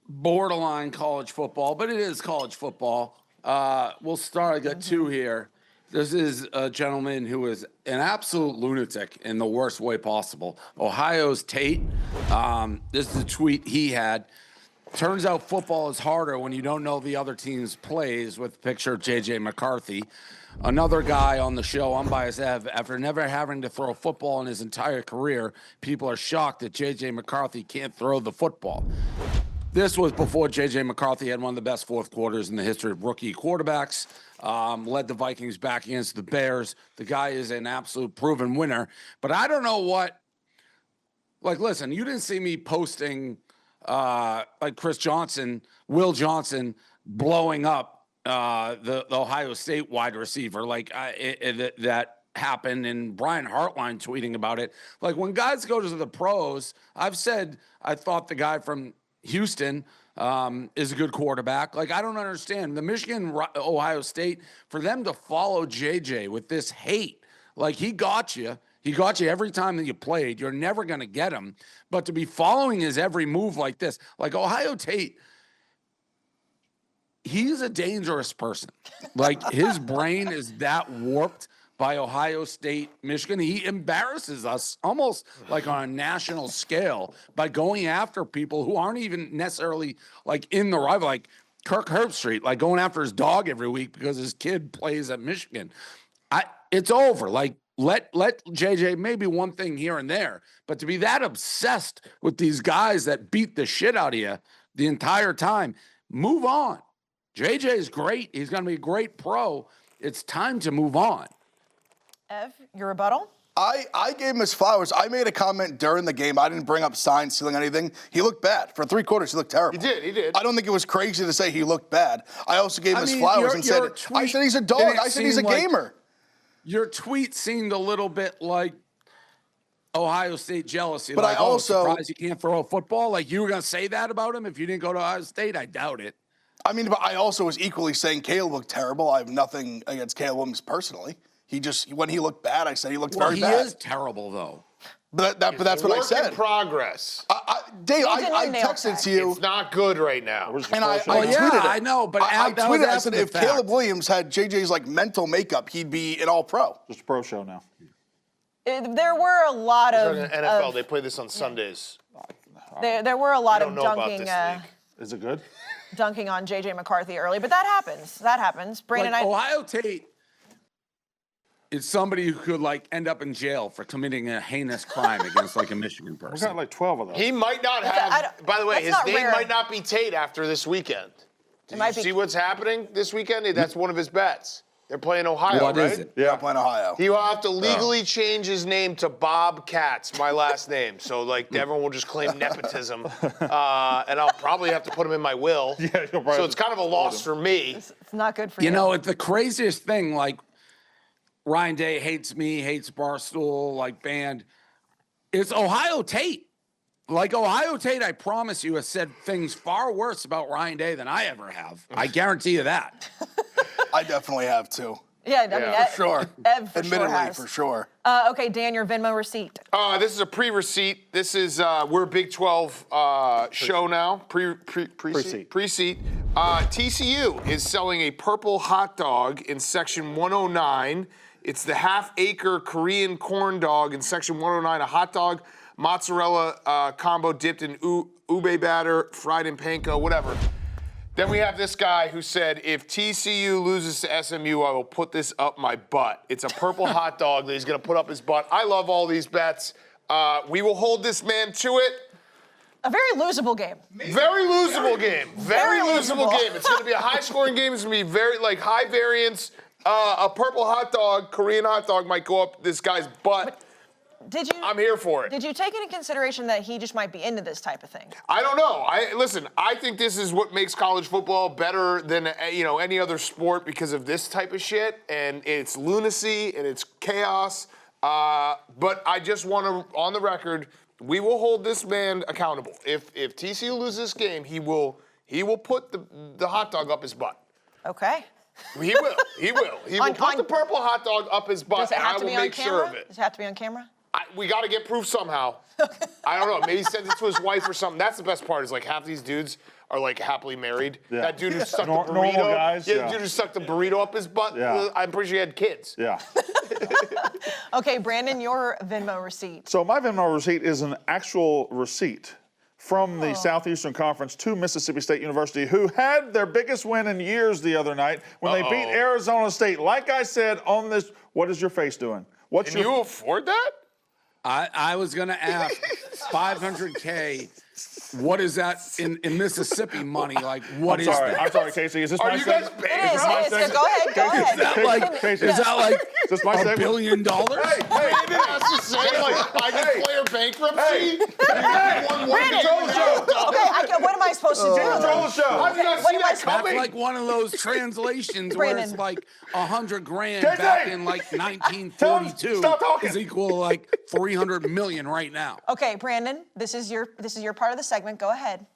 borderline college football, but it is college football. We'll start. I got 2 here. This is a gentleman who is an absolute lunatic in the worst way possible. Ohio's Tate. This is a tweet he had. Turns out football is harder when you don't know the other team's plays, with a picture of J.J. McCarthy. Another guy on the show, Unbiased Ev, after never having to throw a football in his entire career, people are shocked that J.J. McCarthy can't throw the football. This was before J.J. McCarthy had one of the best fourth quarters in the history of rookie quarterbacks. Led the Vikings back against the Bears. The guy is an absolute proven winner. But I don't know what. Like, listen, you didn't see me posting like Chris Johnson, Will Johnson blowing up the Ohio State wide receiver. Like that happened, and Brian Hartline tweeting about it. Like, when guys go to the pros, I've said I thought the guy from Houston is a good quarterback. Like, I don't understand the Michigan, Ohio State, for them to follow JJ with this hate. Like, he got you every time that you played. You're never going to get him. But to be following his every move like this, like Ohio Tate, he's a dangerous person. Like, his brain is that warped by Ohio State, Michigan. He embarrasses us almost like on a national scale by going after people who aren't even necessarily like in the rival, like Kirk Herbstreit, like going after his dog every week because his kid plays at Michigan. It's over. Like, let JJ, maybe one thing here and there, but to be that obsessed with these guys that beat the shit out of you the entire time, move on. JJ is great. He's going to be a great pro. It's time to move on. Ev, your rebuttal? I gave him his flowers. I made a comment during the game. I didn't bring up signs, stealing anything. He looked bad. For 3 quarters, he looked terrible. He did. I don't think it was crazy to say he looked bad. I also gave him his flowers and said, I said he's a dog. I said he's a gamer. Your tweet seemed a little bit like Ohio State jealousy. But like, I also surprised you can't throw a football. Like, you were going to say that about him if you didn't go to Ohio State? I doubt it. I mean, but I also was equally saying Caleb looked terrible. I have nothing against Caleb Williams personally. When he looked bad, I said he looked very bad. He is terrible, though. But that's what I said. Work in progress. Dave, I texted to you. It's not good right now. And I tweeted it. I know, but I tweeted. I said if Caleb Williams had JJ's like mental makeup, he'd be an All-Pro. Just a pro show now. There were a lot of NFL. They play this on Sundays. There were a lot of don't know about dunking. this league. Is it good? Dunking on JJ McCarthy early, but that happens. That happens. Brandon, like, Ohio State is somebody who could like end up in jail for committing a heinous crime against like a Michigan person. We got like 12 of those. He might not have. By the way, his name might not be Tate after this weekend. Did you see what's happening this weekend? That's one of his bets. They're playing Ohio, What right? is it? Yeah, playing Ohio. He will have to legally change his name to Bob Katz, my last name. So, like, everyone will just claim nepotism. And I'll probably have to put him in my will. Yeah, so it's kind of a loss for me. It's not good for you. You know, it's the craziest thing. Like, Ryan Day hates me, hates Barstool, like, band. It's Ohio Tate. Like, Ohio Tate, I promise you, has said things far worse about Ryan Day than I ever have. I guarantee you that. I definitely have too. Yeah, I mean, for sure. Ev for Admittedly, sure has. for sure. Okay, Dan, your Venmo receipt. This is a pre-receipt. This is we're a Big 12 show now. Pre-seat. TCU is selling a purple hot dog in section 109. It's the half-acre Korean corn dog in section 109. A hot dog, mozzarella combo dipped in ube batter, fried in panko, whatever. Then we have this guy who said, if TCU loses to SMU, I will put this up my butt. It's a purple hot dog that he's going to put up his butt. I love all these bets. We will hold this man to it. A very losable game. Very losable game. Very losable game. It's going to be a high-scoring game. It's going to be very, like, high variance. A purple hot dog, Korean hot dog, might go up this guy's butt. I'm here for it. Did you take into consideration that he just might be into this type of thing? I don't know. Listen, I think this is what makes college football better than any other sport because of this type of shit and it's lunacy and it's chaos. But I just want to, on the record, we will hold this man accountable. If TCU loses this game, he will put the hot dog up his butt. Okay. He will. He will put the purple hot dog up his butt, and I will make sure of it. Does it have to be on camera? We got to get proof somehow. I don't know. Maybe send it to his wife or something. That's the best part. Is like half these dudes are like happily married. Yeah. That dude who stuck the burrito. Guys, the dude who stuck the burrito up his butt. Yeah. I'm pretty sure he had kids. Yeah. Okay, Brandon, your Venmo receipt. So my Venmo receipt is an actual receipt from the Southeastern Conference to Mississippi State University, who had their biggest win in years the other night when they beat Arizona State. Like I said on this, what is your face doing? Can you afford that? I was going to ask $500K. What is that in Mississippi money? Like, what is that? I'm sorry, Casey. Is this Are my you guys segment? paying? It is. Go ahead. Is that like, Casey, is that like this my $1 segment? billion? Hey, you didn't have to say like I can declare bankruptcy. Okay, what am I supposed to do? Control the show. How did you not see that That's coming? like one of those translations where it's Brandon. like $100,000 Casey! back in like 1942 Stop talking. is equal to like 300 million right now. Okay, Brandon, this is your part of the segment. Go ahead.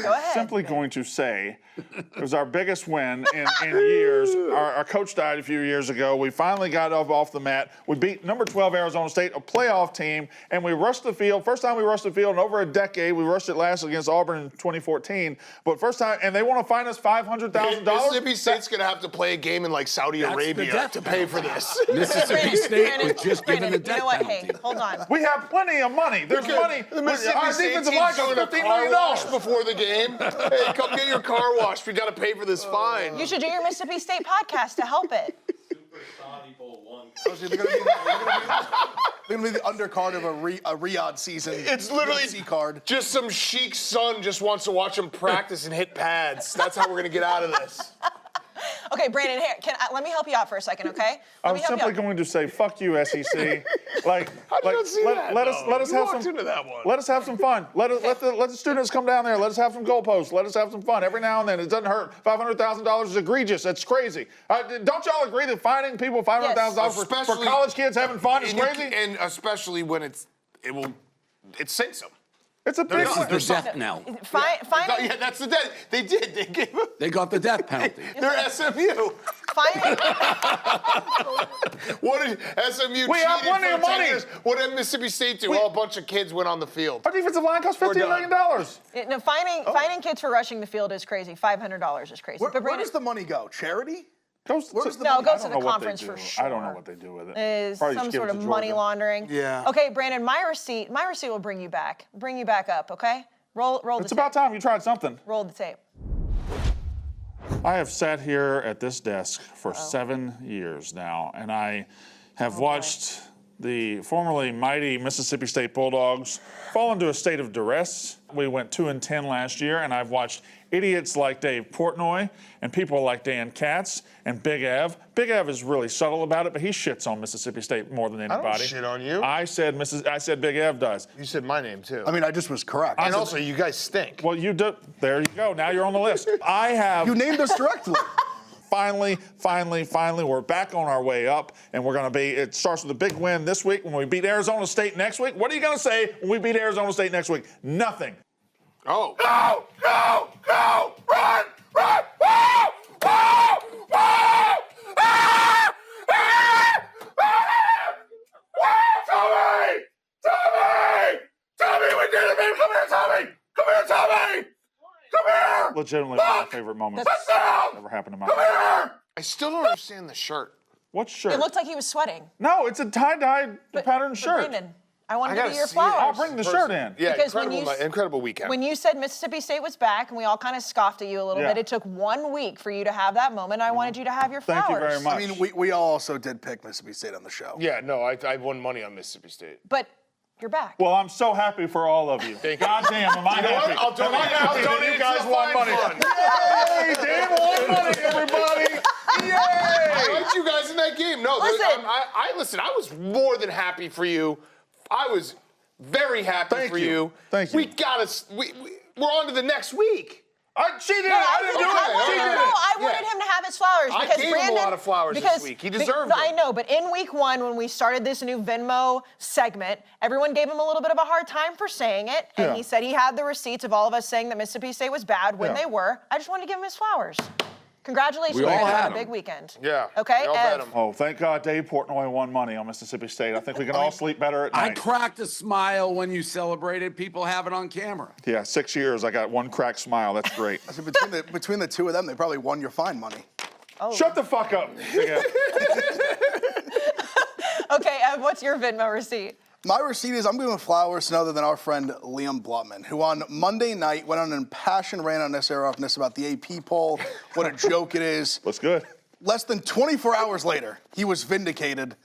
Go ahead. Simply going to say it was our biggest win in years. Our coach died a few years ago. We finally got off the mat. We beat number 12 Arizona State, a playoff team, and we rushed the field. First time we rushed the field in over a decade. We rushed it last against Auburn in 2014. But first time, and they want to fine us $500,000. Mississippi State's going to have to play a game in like Saudi Arabia to pay for this. Mississippi State was just given a Brandon, death you know what? penalty. Hey, hold on. We have plenty of money. There's money. The Mississippi Our State defensive team's line doing costs a $15 car million. wash before the game. Hey, come get your car washed. We got to pay for this fine. You should do your Mississippi State podcast to help it. They're going to be the undercard of a Riyadh season. It's literally UFC card. just some chic son just wants to watch him practice and hit pads. That's how we're going to get out of this. Okay, Brandon, here, let me help you out for a second, okay? I'm simply going to say, fuck you, SEC. Like, How'd you not see that, let us though? You have walked some. into that one. Let us have some fun. Let the students come down there. Let us have some goalposts. Let us have some fun every now and then. It doesn't hurt. $500,000 is egregious. That's crazy. Don't y'all agree that finding people $500,000 for college kids having fun is crazy? And especially when it sinks them. It's a big This is one. the death knell. Yeah, that's the death. They did. They gave them. They got the death penalty. They're SMU. What did SMU We have cheated plenty for of 10 money. years? What did Mississippi State do? Well, a bunch of kids went on the field. Our defensive line costs $15 million. No, finding kids for rushing the field is crazy. $500 is crazy. Where does the money go? Charity? Goes to the conference for sure. I don't know what they do with it. Is Probably some just give sort it of to money Georgia. laundering. Yeah. Okay, Brandon, my receipt will bring you back. Bring you back up, okay? Roll the tape. It's about time you tried something. Roll the tape. I have sat here at this desk for 7 years now, and I have watched the formerly mighty Mississippi State Bulldogs fall into a state of duress. We went 2-10 last year, and I've watched idiots like Dave Portnoy and people like Dan Katz and Big Ev. Big Ev is really subtle about it, but he shits on Mississippi State more than anybody. I don't shit on you. I said Big Ev does. You said my name too. I mean, I just was correct. and also, you guys stink. Well, you do. There you go. Now you're on the list. I have. You named us directly. Finally, we're back on our way up, and we're going to be, it starts with a big win this week when we beat Arizona State next week. What are you going to say when we beat Arizona State next week? Nothing. Oh. Go, run, whoa, whoa, whoa, ah, Tommy, we did it, man. Come here, Tommy. Come here. Legitimately one of my favorite moments that's ever happened to my life. I still don't understand the shirt. What shirt? It looked like he was sweating. No, it's a tie-dye pattern shirt. Brandon, I want to give gotta you your see it. flowers. I'll bring the shirt in. Yeah, Because when incredible weekend. When you said Mississippi State was back, and we all kind of scoffed at you a little Yeah. bit, it took 1 week for you to have that moment. I wanted you to have your flowers. Thank you very much. I mean, we all also did pick Mississippi State on the show. Yeah, no, I won money on Mississippi State. But you're back. Well, I'm so happy for all of you. God damn, am I know what? happy. I'll donate- Am I happy I'll that donate you guys to the won fine money. fund. Yay, Dan won money, everybody. Yay. I liked you guys in that game. No, Listen. listen, I was more than happy for you. I was very happy Thank for you. you. Thank you. We're on to the next week. She did it. No, I didn't do it. She did it. I wanted him to have his flowers I because gave him a Brandon, lot of flowers this week. He deserved I them. know, but in week 1, when we started this new Venmo segment, everyone gave him a little bit of a hard time for saying it, and Yeah. he said he had the receipts of all of us saying that Mississippi State was bad when Yeah. they were. I just wanted to give him his flowers. Congratulations, We all Brandon, had on a him. big weekend. Yeah, Okay, we all Ev. bet 'em. Oh, thank God Dave Portnoy won money on Mississippi State. I think we can all sleep better at I night. cracked a smile when you celebrated. People have it on camera. Yeah, 6 years. I got one cracked smile. That's great. So between the two of them, they probably won your fine money. Shut the fuck up. Yeah. Okay, Ev, what's your Venmo receipt? My receipt is I'm giving flowers to none other than our friend Liam Blutman, who on Monday night went on an impassioned rant on SRFness about the AP poll, what a joke it is. Looks good. Less than 24 hours later, he was vindicated.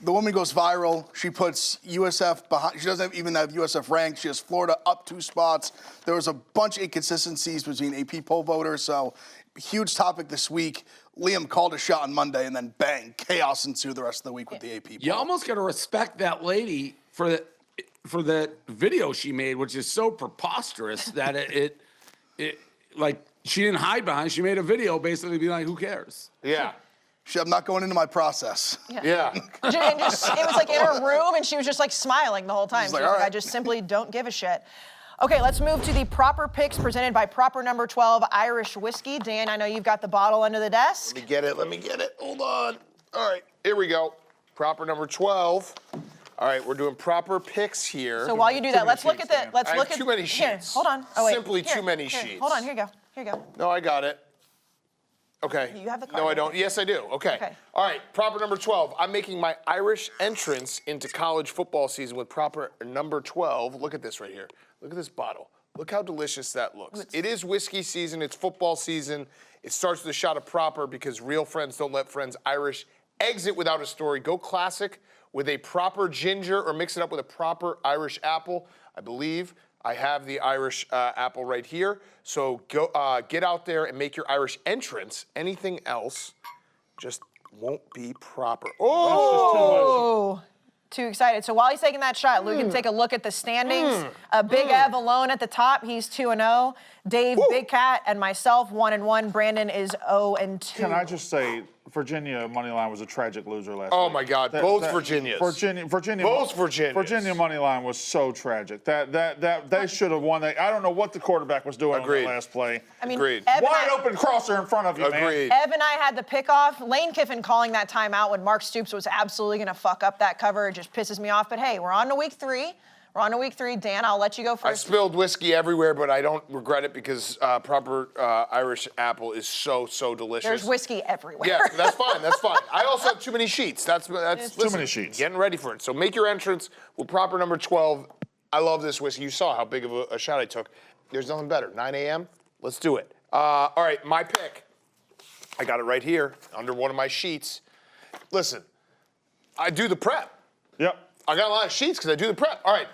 The woman goes viral. She puts USF behind. She doesn't even have USF ranked. She has Florida up 2 spots. There was a bunch of inconsistencies between AP poll voters. So, huge topic this week. Liam called a shot on Monday, and then bang, chaos ensued the rest of the week with the AP poll. You almost got to respect that lady for that video she made, which is so preposterous that it like she didn't hide behind. She made a video basically being like, "Who cares?" Yeah. I'm not going into my process. Yeah. And it was like in her room, and she was just like smiling the whole time. She was like, like, "All right." I just simply don't give a shit. Okay, let's move to the proper picks presented by proper number 12 Irish whiskey. Dan, I know you've got the bottle under the desk. Let me get it. Hold on. All right, here we go. Proper number 12. All right, we're doing proper picks here. So while you do that, let's look at the. Let's I look have at too many Here, sheets. hold on. Oh wait. Simply Here, too many here, sheets. Hold on. Here you go. Here you go. No, I got it. Okay. You have the card, No, I right? don't. Yes, I do. Okay. Okay. All right, proper number 12. I'm making my Irish entrance into college football season with proper number 12. Look at this right here. Look at this bottle. Look how delicious that looks. It is whiskey season. It's football season. It starts with a shot of proper because real friends don't let friends Irish exit without a story. Go classic with a proper ginger or mix it up with a proper Irish apple. I believe I have the Irish apple right here. So go get out there and make your Irish entrance. Anything else just won't be proper. Oh! too excited. So while he's taking that shot, Luke can take a look at the standings. Big Ev alone at the top. He's 2-0. Dave, Big Cat, and myself 1-1. Brandon is 0-2. Can I just say, Virginia money line was a tragic loser last Oh week. my God, both Virginias. Virginia, Both Virginias. Virginia money line was so tragic. That they should have won. I don't know what the quarterback was doing on Agreed. that last play. I mean, Agreed. Ev and Wide I- open crosser in front of you, Agreed. man. Ev and I had the pickoff. Lane Kiffin calling that timeout when Mark Stoops was absolutely going to fuck up that cover. It just pisses me off. But hey, we're on to week 3. We're on to week 3. Dan, I'll let you go I first. spilled whiskey everywhere, but I don't regret it because proper Irish apple is so delicious. There's whiskey everywhere. Yeah, that's fine. That's fine. I also have too many sheets. That's Too listen, many sheets. Getting ready for it. So make your entrance with proper number 12. I love this whiskey. You saw how big of a shot I took. There's nothing better. 9 a.m. Let's do it. All right, my pick. I got it right here under one of my sheets. Listen, I do the prep. Yep. I got a lot of sheets because I do the prep. All right.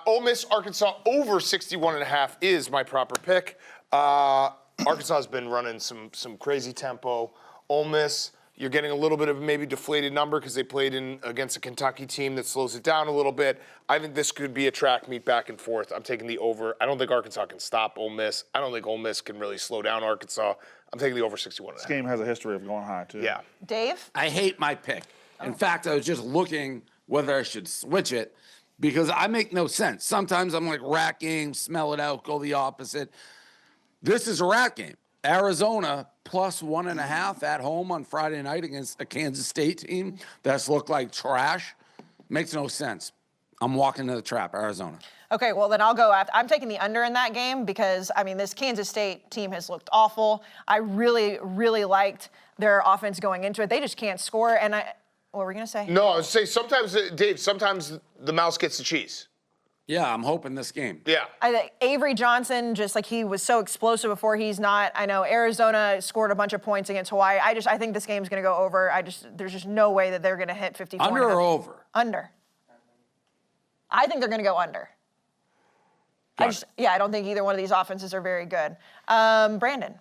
Ole Miss, Arkansas over 61.5 is my proper pick. Arkansas has been running some crazy tempo. Ole Miss, you're getting a little bit of maybe deflated number because they played against a Kentucky team that slows it down a little bit. I think this could be a track meet back and forth. I'm taking the over. I don't think Arkansas can stop Ole Miss. I don't think Ole Miss can really slow down Arkansas. I'm taking the over 61.5. This game has a history of going high, too. Yeah. Dave? I hate my pick. In fact, I was just looking whether I should switch it because I make no sense. Sometimes I'm like rat game, smell it out, go the opposite. This is a rat game. Arizona plus 1.5 at home on Friday night against a Kansas State team that's looked like trash. Makes no sense. I'm walking to the trap, Arizona. Okay, well, then I'll go after. I'm taking the under in that game because, I mean, this Kansas State team has looked awful. I really liked their offense going into it. They just can't score. And what were we going to say? No, I would say sometimes, Dave, sometimes the mouse gets the cheese. Yeah, I'm hoping this game. Yeah. I think Avery Johnson, just like he was so explosive before, he's not. I know Arizona scored a bunch of points against Hawaii. I think this game's going to go over. There's just no way that they're going to hit 54. Under or over? Under. I think they're going to go under. I don't think either one of these offenses are very good. Brandon.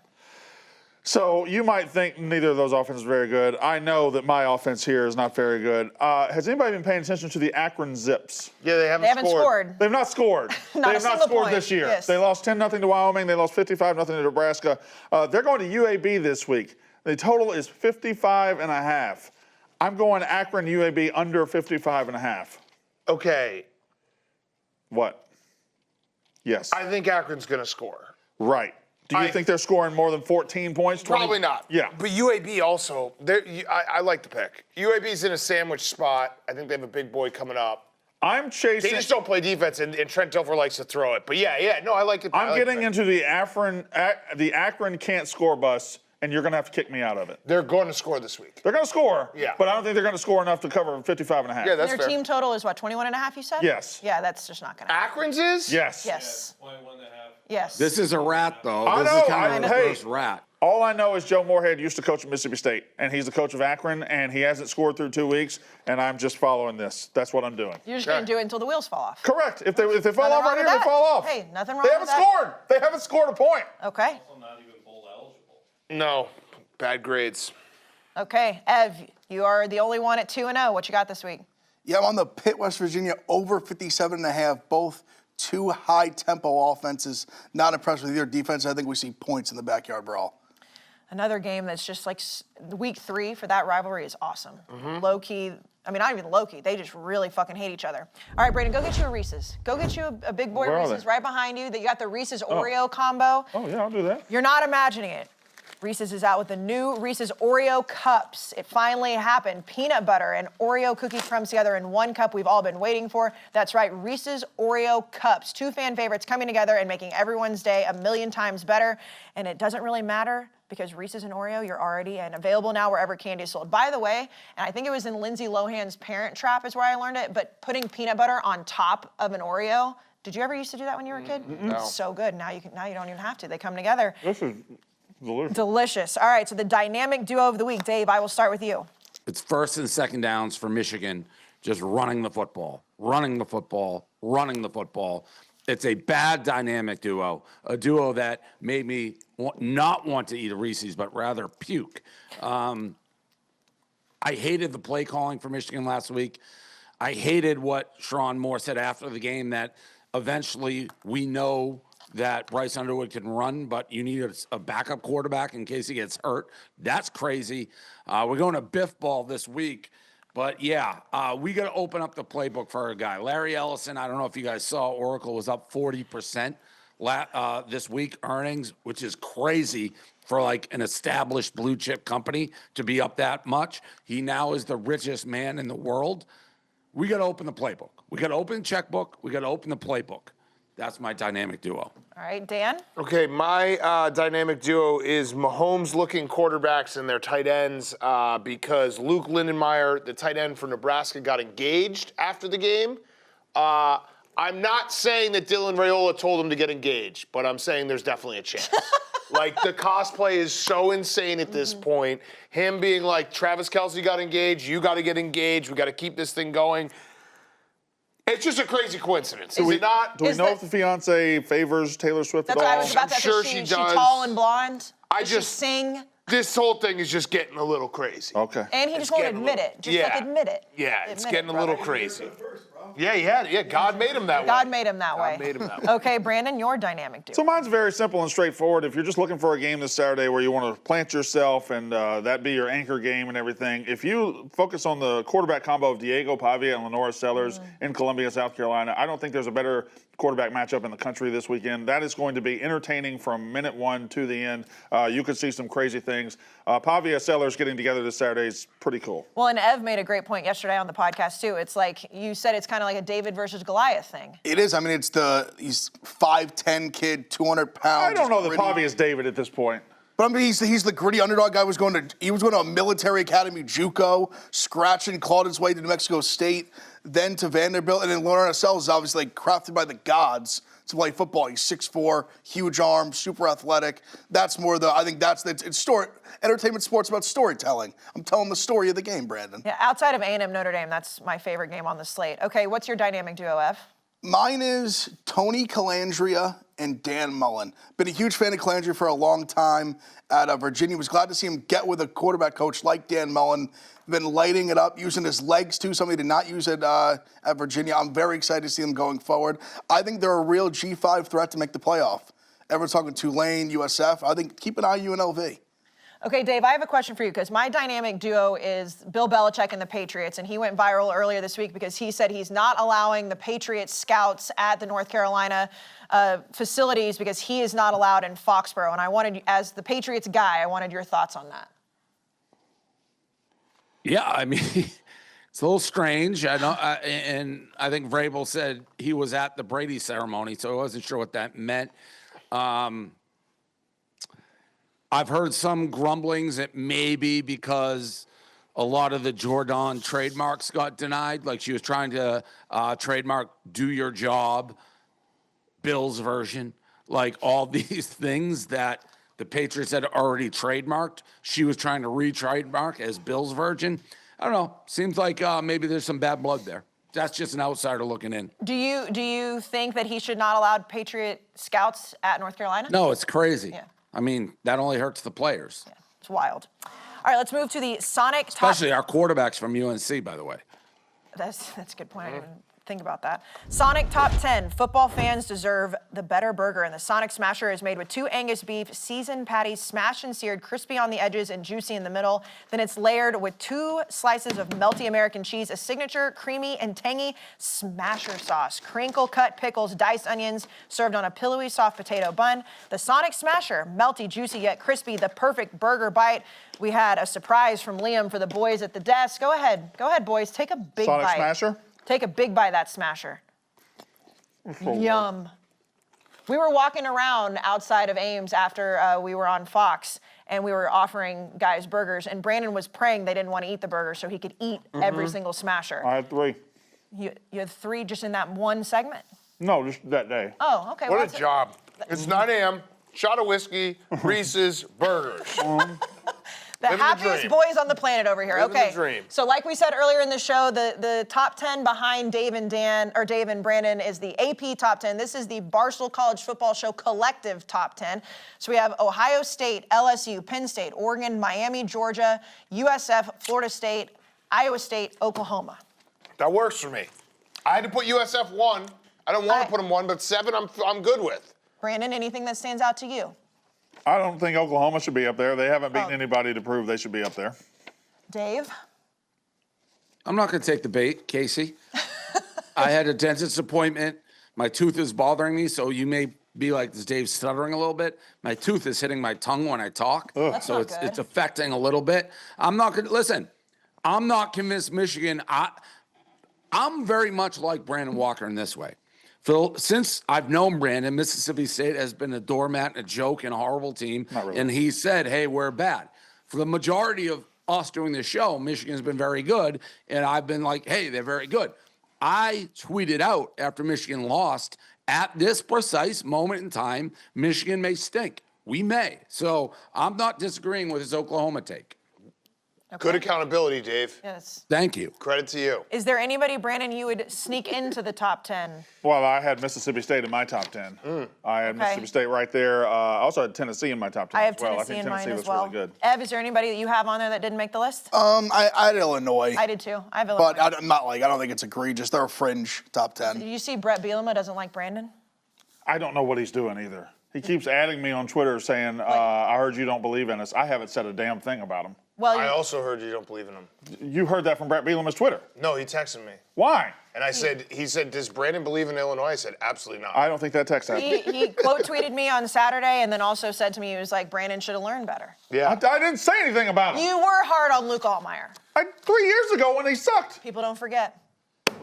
So you might think neither of those offenses are very good. I know that my offense here is not very good. Has anybody been paying attention to the Akron Zips? Yeah, they haven't scored. They've not scored. Not they a have not single scored point. this year. Yes. They lost 10-0 to Wyoming. They lost 55-0 to Nebraska. They're going to UAB this week. The total is 55.5. I'm going Akron UAB under 55.5. Okay. What? Yes. I think Akron's going to score. Right. Do you think they're scoring more than 14 points? 20? Probably not. Yeah. But UAB also, I like the pick. UAB's in a sandwich spot. I think they have a big boy coming up. I'm chasing. They just don't play defense, and Trent Dilfer likes to throw it. But no, I like it. I'm getting into the Akron can't score bus, and you're going to have to kick me out of it. They're going to score this week. They're going to score, Yeah. but I don't think they're going to score enough to cover 55.5. Yeah, that's Their fair. team total is what, 21.5, you said? Yes. Yeah, that's just not going to happen. Akron's is? Yes. Yes. 21.5. Yes. This is a rat, though. I This know, is kind of a hey. reverse rat. All I know is Joe Moorhead used to coach at Mississippi State, and he's the coach of Akron, and he hasn't scored through 2 weeks, and I'm just following this. That's what I'm doing. You're just going to do it until the wheels fall off. Correct. If they fall Nothing off wrong right here, with they that. fall off. Hey, nothing wrong They with haven't that. scored. They haven't scored a point. Okay. Not even bowl eligible. No. Bad grades. Okay. Ev, you are the only one at 2-0. What you got this week? Yeah, I'm on the Pitt, West Virginia over 57.5. Both two high-tempo offenses. Not impressed with either defense. I think we see points in the backyard brawl. Another game that's just like week 3 for that rivalry is awesome. Mm-hmm. Low key. I mean, not even low key. They just really fucking hate each other. All right, Brandon, go get you a Reese's. Go get you a big boy Where are Reese's they? right behind you. That you got the Reese's Oreo combo. Oh, yeah, I'll do that. You're not imagining it. Reese's is out with the new Reese's Oreo Cups. It finally happened. Peanut butter and Oreo cookie crumbs together in one cup we've all been waiting for. That's right, Reese's Oreo Cups. 2 fan favorites coming together and making everyone's day a million times better. And it doesn't really matter because Reese's and Oreo, you're already and available now wherever candy is sold. By the way, and I think it was in Lindsay Lohan's Parent Trap is where I learned it, but putting peanut butter on top of an Oreo, did you ever used to do that when you were a kid? No. It's so good. Now you don't even have to. They come together. This is delicious. Delicious. All right, so the dynamic duo of the week. Dave, I will start with you. It's first and second downs for Michigan, just running the football. It's a bad dynamic duo, a duo that made me not want to eat a Reese's, but rather puke. I hated the play calling for Michigan last week. I hated what Sharon Moore said after the game, that eventually we know that Bryce Underwood can run, but you need a backup quarterback in case he gets hurt. That's crazy. We're going to Biff Ball this week. But, yeah, we got to open up the playbook for our guy. Larry Ellison, I don't know if you guys saw, Oracle was up 40% this week earnings, which is crazy for like an established blue chip company to be up that much. He now is the richest man in the world. We got to open the playbook. We got to open the checkbook. We got to open the playbook. That's my dynamic duo. All right, Dan? Okay, my dynamic duo is Mahomes-looking quarterbacks and their tight ends because Luke Lindenmeyer, the tight end for Nebraska, got engaged after the game. I'm not saying that Dylan Raiola told him to get engaged, but I'm saying there's definitely a chance. Like, the cosplay is so insane at this point. Him being like, Travis Kelce got engaged, you got to get engaged, we got to keep this thing going. It's just a crazy coincidence. Is it not? Do we know if the fiance favors Taylor Swift at all? That's what I was about to I'm say. sure Is she she does. tall and blonde? Does she just- sing? This whole thing is just getting a little crazy. Okay. And he It's just won't getting a admit little- it. Just like admit it. Yeah, it's Admit getting it, a little brother. crazy. Yeah, God made him that way. God made him that way. God made him that way. Okay, Brandon, your dynamic duo. So mine's very simple and straightforward. If you're just looking for a game this Saturday where you want to plant yourself and that be your anchor game and everything, if you focus on the quarterback combo of Diego Pavia and Lenora Sellers in Columbia, South Carolina, I don't think there's a better quarterback matchup in the country this weekend. That is going to be entertaining from minute one to the end. You could see some crazy things. Pavia Sellers getting together this Saturday is pretty cool. Well, and Ev made a great point yesterday on the podcast, too. It's like you said, it's kind of like a David versus Goliath thing. It is. I mean, he's 5'10" kid, 200 pounds. I don't know that gritty. Pavia is David at this point. But I mean, he's the gritty underdog guy. He was going to a military academy, JUCO, scratching, clawed his way to New Mexico State, then to Vanderbilt, and then Leonard Sells is obviously crafted by the gods to play football. He's 6'4", huge arm, super athletic. That's more I think it's story. Entertainment sports about storytelling. I'm telling the story of the game, Brandon. Yeah, outside of A&M Notre Dame, that's my favorite game on the slate. Okay, what's your dynamic duo, Ev? Mine is Tony Calandria and Dan Mullen. Been a huge fan of Calandria for a long time at Virginia. Was glad to see him get with a quarterback coach like Dan Mullen. Been lighting it up, using his legs too, something he did not use it at Virginia. I'm very excited to see them going forward. I think they're a real G5 threat to make the playoff. Everyone's talking Tulane, USF. I think keep an eye on UNLV. Okay, Dave, I have a question for you because my dynamic duo is Bill Belichick and the Patriots, and he went viral earlier this week because he said he's not allowing the Patriots scouts at the North Carolina facilities because he is not allowed in Foxborough. And I wanted, as the Patriots guy, I wanted your thoughts on that. Yeah, I mean, it's a little strange. And I think Vrabel said he was at the Brady ceremony, so I wasn't sure what that meant. I've heard some grumblings that maybe because a lot of the Jordan trademarks got denied, like she was trying to trademark "Do Your Job," Bill's version, like all these things that the Patriots had already trademarked. She was trying to re-trademark as Bill's version. I don't know. Seems like maybe there's some bad blood there. That's just an outsider looking in. Do you think that he should not allow Patriot scouts at North Carolina? No, it's crazy. Yeah. I mean, that only hurts the players. Yeah, it's wild. All right, let's move to the Sonic Especially our quarterbacks from UNC, by the way. That's a good point. I didn't even think about that. Sonic Top 10. Football fans deserve the better burger, and the Sonic Smasher is made with 2 Angus beef seasoned patties, smashed and seared, crispy on the edges and juicy in the middle. Then it's layered with 2 slices of melty American cheese, a signature creamy and tangy Smasher sauce, crinkle-cut pickles, diced onions, served on a pillowy soft potato bun. The Sonic Smasher, melty, juicy, yet crispy, the perfect burger bite. We had a surprise from Liam for the boys at the desk. Go ahead, boys. Take a big Sonic bite. Smasher? Take a big bite of that Smasher. Yum. We were walking around outside of Ames after we were on Fox, and we were offering guys burgers, and Brandon was praying they didn't want to eat the burger so he could eat every single Smasher. I had 3. You had 3 just in that one segment? No, just that day. Oh, okay. What a job. It's 9 a.m., shot of whiskey, Reese's, burgers. The Living the happiest dream. boys on the planet over here. Living the Okay. dream. So like we said earlier in the show, the top 10 behind Dave and Brandon is the AP top 10. This is the Barstool College Football Show collective top 10. So we have Ohio State, LSU, Penn State, Oregon, Miami, Georgia, USF, Florida State, Iowa State, Oklahoma. That works for me. I had to put USF 1. I don't want to put them 1, but 7 I'm good with. Brandon, anything that stands out to you? I don't think Oklahoma should be up there. They haven't beaten anybody to prove they should be up there. Dave? I'm not going to take the bait, Casey. I had a dentist appointment. My tooth is bothering me, so you may be like, is Dave stuttering a little bit? My tooth is hitting my tongue when I talk, so it's affecting a little bit. I'm not going to, listen, I'm not convinced Michigan. I'm very much like Brandon Walker in this way. Phil, since I've known Brandon, Mississippi State has been a doormat, a joke, and a horrible team. Not really. And he said, hey, we're bad. For the majority of us doing this show, Michigan's been very good, and I've been like, hey, they're very good. I tweeted out after Michigan lost, at this precise moment in time, Michigan may stink. We may. So I'm not disagreeing with his Oklahoma take. Okay. Good accountability, Dave. Yes. Thank you. Credit to you. Is there anybody, Brandon, you would sneak into the top 10? Well, I had Mississippi State in my top 10. I had Mississippi State right there. I also had Tennessee in my top 10 I have as well. Tennessee I think in mine Tennessee as was well. really good. Ev, is there anybody that you have on there that didn't make the list? I had Illinois. I did too. I have Illinois. But I'm not I don't think it's egregious. They're a fringe top 10. Did you see Brett Bielema doesn't like Brandon? I don't know what he's doing either. He keeps adding me on Twitter saying, I heard you don't believe in us. I haven't said a damn thing about him. Well, I also heard you don't believe in him. You heard that from Brett Bielema's Twitter. No, he texted me. Why? And he said, does Brandon believe in Illinois? I said, absolutely not. I don't think that text happened. he quote tweeted me on Saturday and then also said to me, he was like, Brandon should have learned better. Yeah. I didn't say anything about him. You were hard on Luke Altmaier. 3 years ago when he sucked. People don't forget.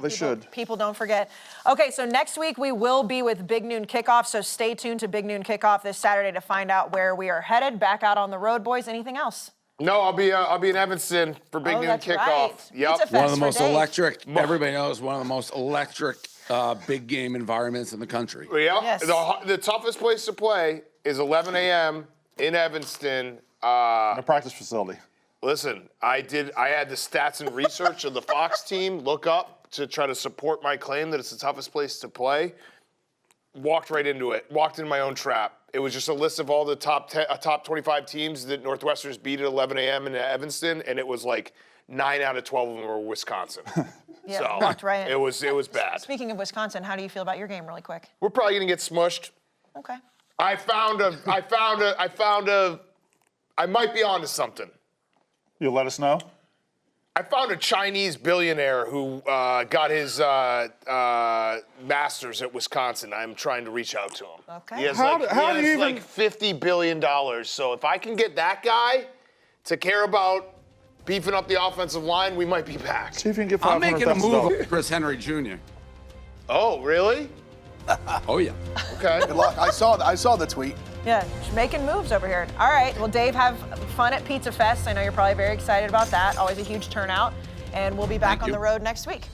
They should. People don't forget. Okay, so next week we will be with Big Noon Kickoff, so stay tuned to Big Noon Kickoff this Saturday to find out where we are headed. Back out on the road, boys. Anything else? No, I'll be in Evanston for Big Noon that's Kickoff. right. Yep. Pizza Fest One of the for most Dave. electric, everybody knows, one of the most electric big game environments in the country. Yeah. Yes. The toughest place to play is 11 a.m. in Evanston. A practice facility. Listen, I had the stats and research of the Fox team look up to try to support my claim that it's the toughest place to play. Walked right into it. Walked into my own trap. It was just a list of all the top 25 teams that Northwestern's beat at 11 a.m. in Evanston, and it was like 9 out of 12 of them were Wisconsin. Yeah, So walked right in. it was bad. Speaking of Wisconsin, how do you feel about your game really quick? We're probably gonna get smushed. Okay. I might be onto something. You'll let us know? I found a Chinese billionaire who got his master's at Wisconsin. I'm trying to reach out to him. Okay. He has How do you even- like $50 billion. So if I can get that guy to care about beefing up the offensive line, we might be back. See if you can get I'm making a $500,000. move on Chris Henry Jr. Oh, really? Oh, yeah. Okay. Good luck. I saw the tweet. Yeah, she's making moves over here. All right, well, Dave, have fun at Pizza Fest. I know you're probably very excited about that. Always a huge turnout. And we'll be back Thank on you. the road next week.